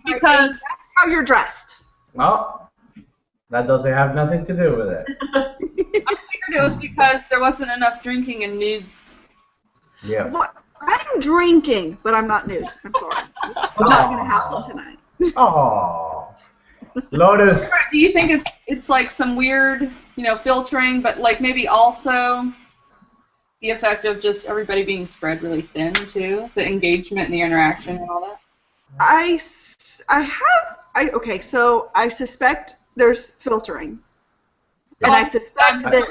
because that's how you're dressed. Well, that doesn't have nothing to do with it. I figured it was because there wasn't enough drinking and nudes. Yeah. What? I'm drinking, but I'm not nude. I'm sorry. It's not going to happen tonight. Oh, Lotus. Do you think it's like some weird, you know, filtering, but like maybe also the effect of just everybody being spread really thin too, the engagement and the interaction and all that? Okay, so I suspect there's filtering. And I suspect that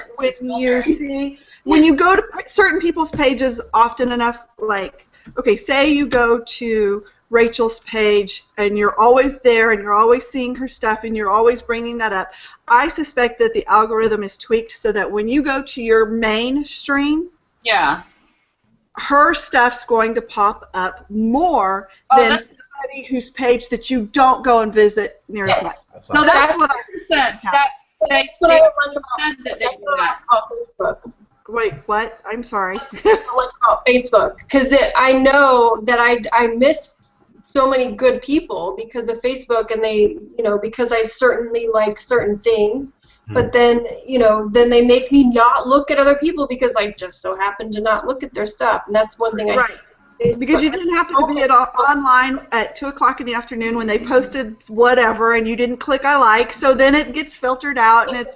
when you go to certain people's pages often enough, like, okay, say you go to Rachel's page and you're always there and you're always seeing her stuff and you're always bringing that up, I suspect that the algorithm is tweaked so that when you go to your main stream, yeah, her stuff's going to pop up more than somebody whose page that you don't go and visit near as much. No, that's what I said. That's what I don't like about Facebook. Wait, what? I'm sorry. That's what I don't like about Facebook, because I know that I missed so many good people because of Facebook, and they, you know, because I certainly like certain things. But then, you know, then they make me not look at other people because I just so happen to not look at their stuff, and that's one thing Right. Because you didn't happen to be online at 2 o'clock in the afternoon when they posted whatever, and you didn't click I like, so then it gets filtered out, and it's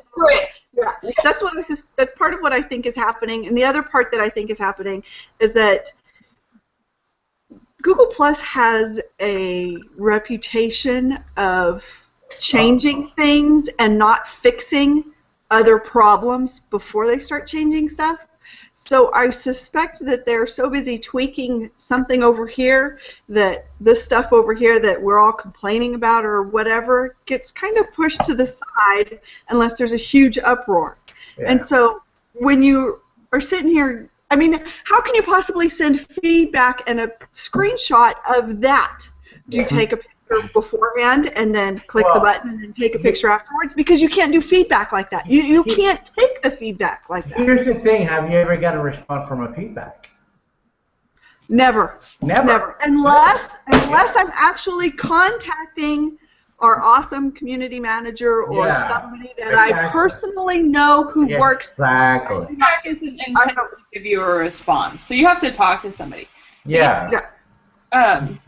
that's part of what I think is happening. And the other part that I think is happening is that Google Plus has a reputation of changing things and not fixing other problems before they start changing stuff. So I suspect that they're so busy tweaking something over here that this stuff over here that we're all complaining about or whatever gets kind of pushed to the side unless there's a huge uproar. Yeah. And so when you are sitting here, I mean, how can you possibly send feedback and a screenshot of that? Do you take a picture beforehand and then click the button and then take a picture afterwards? Because you can't do feedback like that. You can't take the feedback like that. Here's the thing. Have you ever got a response from a feedback? Never. Unless I'm actually contacting our awesome community manager or Yeah, somebody that I personally know who works. Exactly. Feedback is an intent to give you a response, so you have to talk to somebody. Yeah.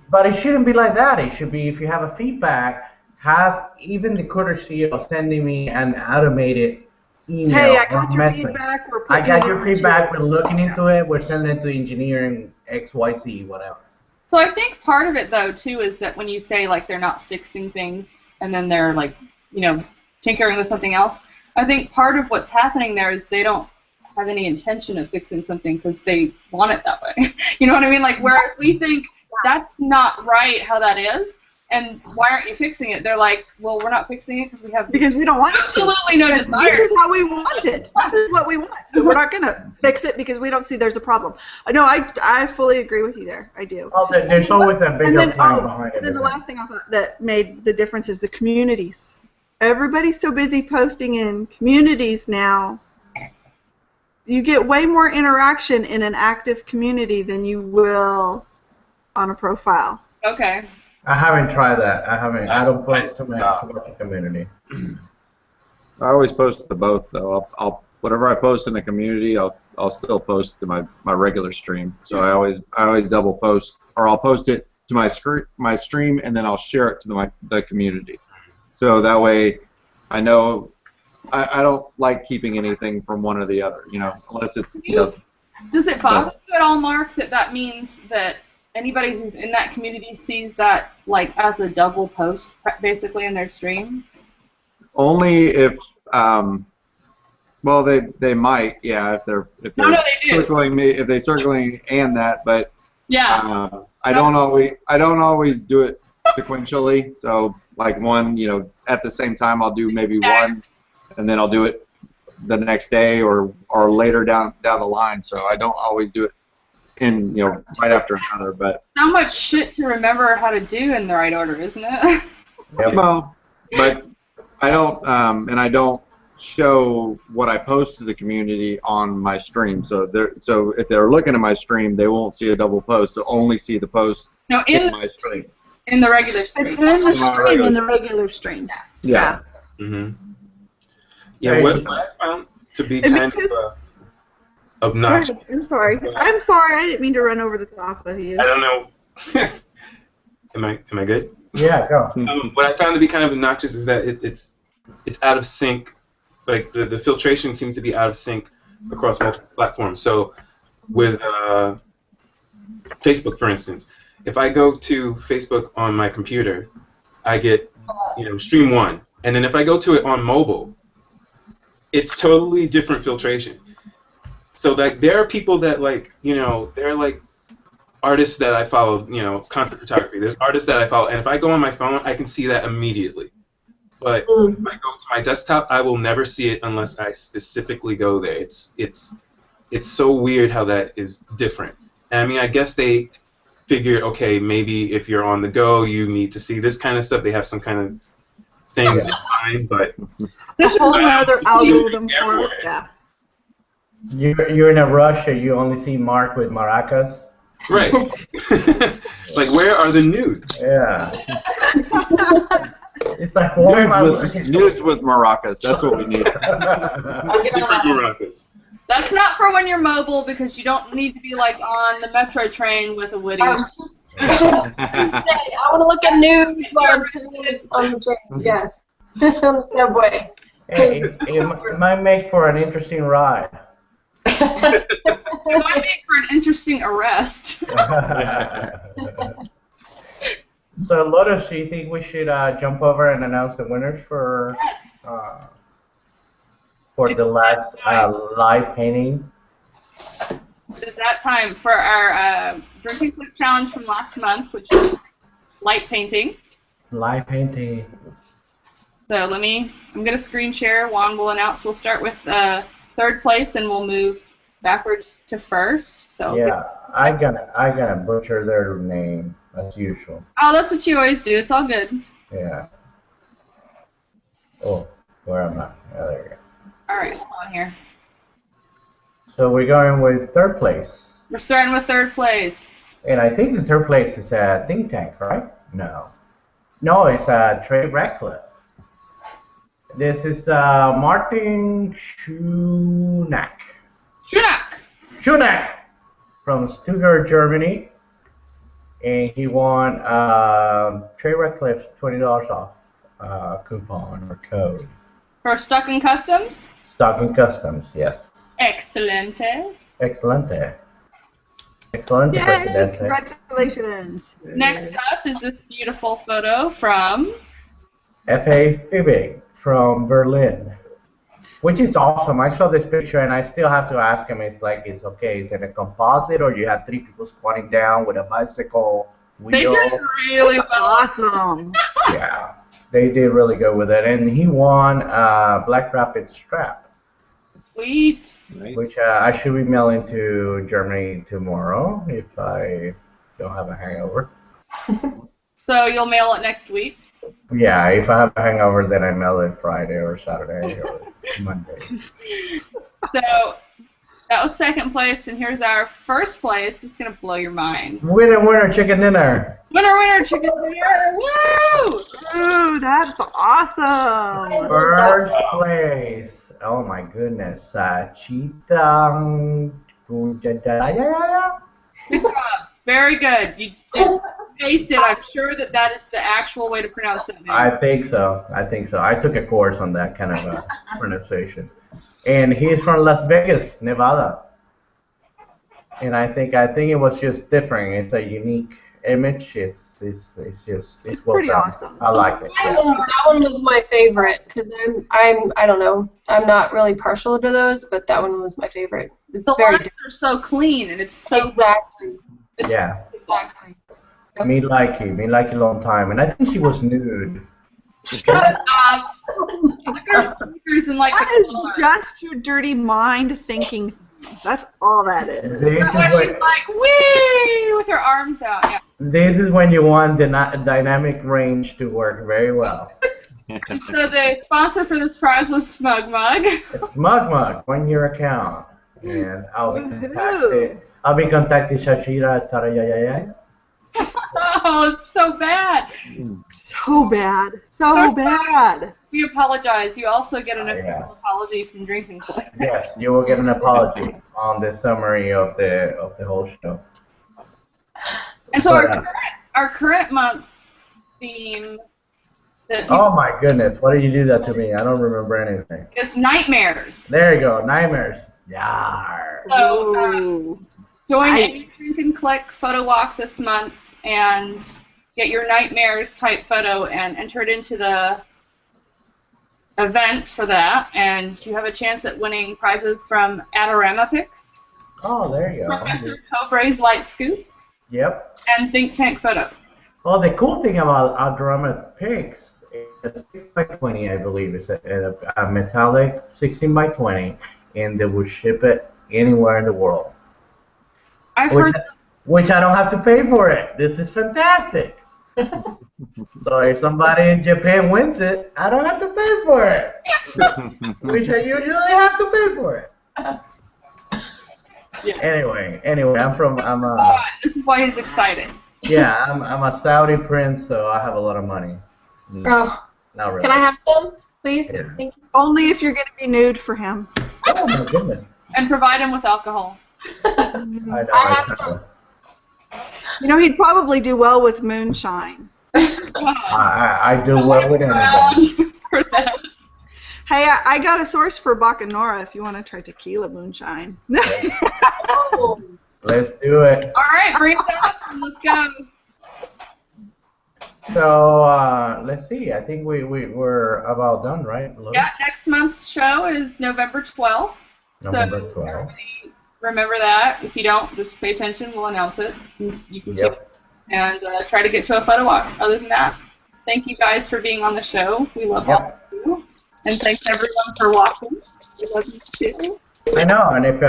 But it shouldn't be like that. It should be, if you have a feedback, have even the courtesy of sending me an automated email. Hey, I got or your message. feedback. I got your feedback. We're looking into it. We're sending it to engineering XYZ, whatever. So I think part of it, though, too, is that when you say, like, they're not fixing things and then they're, like, you know, tinkering with something else, I think part of what's happening there is they don't have any intention of fixing something because they want it that way. You know what I mean? Like, whereas we think that's not right how that is, and why aren't you fixing it? They're like, well, we're not fixing it because we don't want absolutely no desire. This is how we want it. This is what we want. So we're not going to fix it because we don't see there's a problem. No, I fully agree with you there. I do. Oh, there's always a bigger plan behind it. Then the last thing I thought that made the difference is the communities. Everybody's so busy posting in communities now. You get way more interaction in an active community than you will on a profile. Okay. I haven't tried that. I don't post to my community. I always post to both, though. I'll whatever I post in the community, I'll still post to my regular stream. So I always double post, or I'll post it to my stream, and then I'll share it to the community. So that way, I know I don't like keeping anything from one or the other, you know, unless it's. Does it bother you at all, Mark, that means that anybody who's in that community sees that like as a double post, basically, in their stream? Only if, well, they might, yeah, if they're circling me, if they're circling and that, but yeah, I don't always do it sequentially. So like one, you know, at the same time, I'll do maybe one, and then I'll do it the next day or later down the line. So I don't always do it in, you know, right after another. But so much shit to remember how to do in the right order, isn't it? Well, but I don't, and I don't show what I post to the community on my stream. So if they're looking at my stream, they won't see a double post. They'll only see the post in my stream. In the regular stream. In the regular stream. Yeah. Mm-hmm. Yeah, what I found to be kind of obnoxious. I'm sorry. I didn't mean to run over the top of you. I don't know. Am I good? Yeah, go. What I found to be kind of obnoxious is that it's out of sync. Like the filtration seems to be out of sync across multiple platforms. So with Facebook, for instance, if I go to Facebook on my computer, I get stream 1, and then if I go to it on mobile, it's totally different filtration. So like there are people that they're like artists that I follow, content photography. There's artists that I follow, and if I go on my phone, I can see that immediately. But if I go to my desktop, I will never see it unless I specifically go there. It's so weird how that is different. And I mean, I guess they figured, okay, maybe if you're on the go, you need to see this kind of stuff. They have some kind of things in mind, but there's a whole other algorithm for it. Yeah. You're in a rush, or you only see Mark with maracas. Right. Like, where are the nudes? Yeah. It's like nudes with maracas. That's what we need. Different maracas. That's not for when you're mobile, because you don't need to be like on the metro train with a Woody. I want to look at news while I'm sitting on the train. Yes, on the subway. It might make for an interesting ride. It might make for an interesting arrest. So, Lotus, do you think we should jump over and announce the winners for the last live painting? It's that time for our Drinking Click Challenge from last month, which is light painting. Live painting. So I'm going to screen share. Juan will announce. We'll start with third place, and we'll move backwards to first. So yeah, I gotta butcher their name as usual. Oh, that's what you always do. It's all good. Yeah. Oh, where am I? Oh, there you go. All right, hold on here. So we're going with third place. We're starting with third place. And I think the third place is a think tank, right? No. No, it's Trey Ratcliffe. This is Martin Schunack. Schunack from Stuttgart, Germany. And he won Trey Ratcliffe's $20 off coupon or code. For Stocking Customs? Stocking Customs, yes. Excelente. Excelente. Excellent. Yay, congratulations. Next up is this beautiful photo from FA15 from Berlin, which is awesome. I saw this picture and I still have to ask him. It's like, it's okay. Is it a composite or you have 3 people squatting down with a bicycle wheel? They did really well. Awesome. Yeah, they did really good with it. And he won Black Rapid strap. Sweet. Nice. Which I should be mailing to Germany tomorrow if I don't have a hangover. So you'll mail it next week? Yeah, if I have a hangover, then I mail it Friday or Saturday or Monday. So that was second place, and here's our first place. This is going to blow your mind. Winner, chicken dinner. Winner, chicken dinner. Woo! Ooh, that's awesome. First place. Oh my goodness. Cheetah. Good job. Very good. You did taste it. I'm sure that is the actual way to pronounce that name. I think so. I took a course on that kind of pronunciation. And he's from Las Vegas, Nevada. And I think it was just different. It's a unique image. It's pretty well done. awesome. I like it. Yeah. That one was my favorite because I don't know, I'm not really partial to those, but that one was my favorite. It's The very lines are so clean, and it's so exactly. Yeah. Exactly. Me like you long time. And I think she was nude. Shut up. Look at her sneakers and like That the is color. just your dirty mind thinking things. That's all that is. This That's why is she's like, wee, with her arms out. Yeah. This is when you want the dynamic range to work very well. So the sponsor for this prize was Smug Mug. Smug Mug, 1-year account. And I'll be contacting Shashira Tarayayaya. Oh, it's so bad. So bad. So bad. We apologize. You also get an official apology from Drinking Club. Yes, you will get an apology on the summary of the whole show. And so our current month's theme that Oh my goodness, why did you do that to me? I don't remember anything. is nightmares. There you go, nightmares. Yar. So join any Drink and Click photo walk this month and get your nightmares type photo and enter it into the event for that, and you have a chance at winning prizes from Adorama Picks, Oh, there you go. Professor Cobray's Light Scoop, Yep. and Think Tank Photo. Well, the cool thing about Adorama Picks is 16x20, I believe, is a metallic 16x20, and they will ship it anywhere in the world. I've heard Which I don't have to pay for it. This is fantastic. So if somebody in Japan wins it, I don't have to pay for it. Which I usually have to pay for it. Yes. Anyway, This is why he's excited. Yeah, I'm a Saudi prince, so I have a lot of money. Oh, Not really. can I have some, please? Yeah. Thank you. Only if you're going to be nude for him. Oh my goodness. And provide him with alcohol. I know. I have some. You know, he'd probably do well with moonshine. I do well with anything. For that. Hey, I got a source for Bacanora if you want to try tequila moonshine. Oh, Let's do it. All right, bring it up and let's go. So let's see. I think we're about done, right? Look. Yeah, next month's show is November 12th. November So 12th. everybody remember that. If you don't, just pay attention. We'll announce it. You can see it. And try to get to a photo walk. Other than that, thank you guys for being on the show. We love all of you. And thanks everyone for watching. We love you too. I know, and if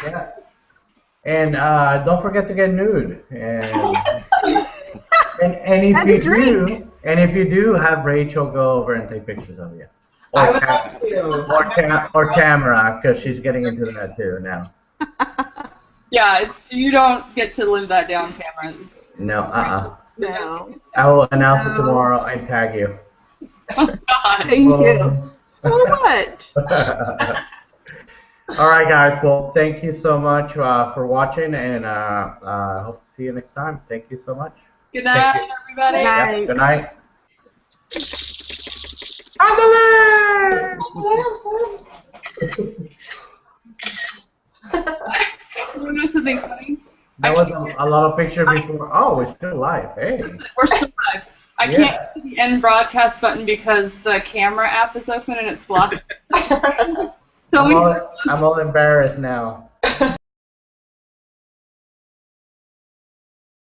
yeah, and don't forget to get nude, and if you do, have Rachel go over and take pictures of you, or Tamara, because she's getting into that too now. Yeah, you don't get to live that down, Tamara. No, No. I will announce it tomorrow and tag you. Oh, God. Thank you so much. All right, guys. Well, thank you so much for watching, and hope to see you next time. Thank you so much. Good night, everybody. Good night. Yep, good night. You know something funny? That was a lot of pictures before. Oh, we're still live. Hey. Listen, we're still live. I can't get to the end broadcast button because the camera app is open and it's blocked. I'm all embarrassed now.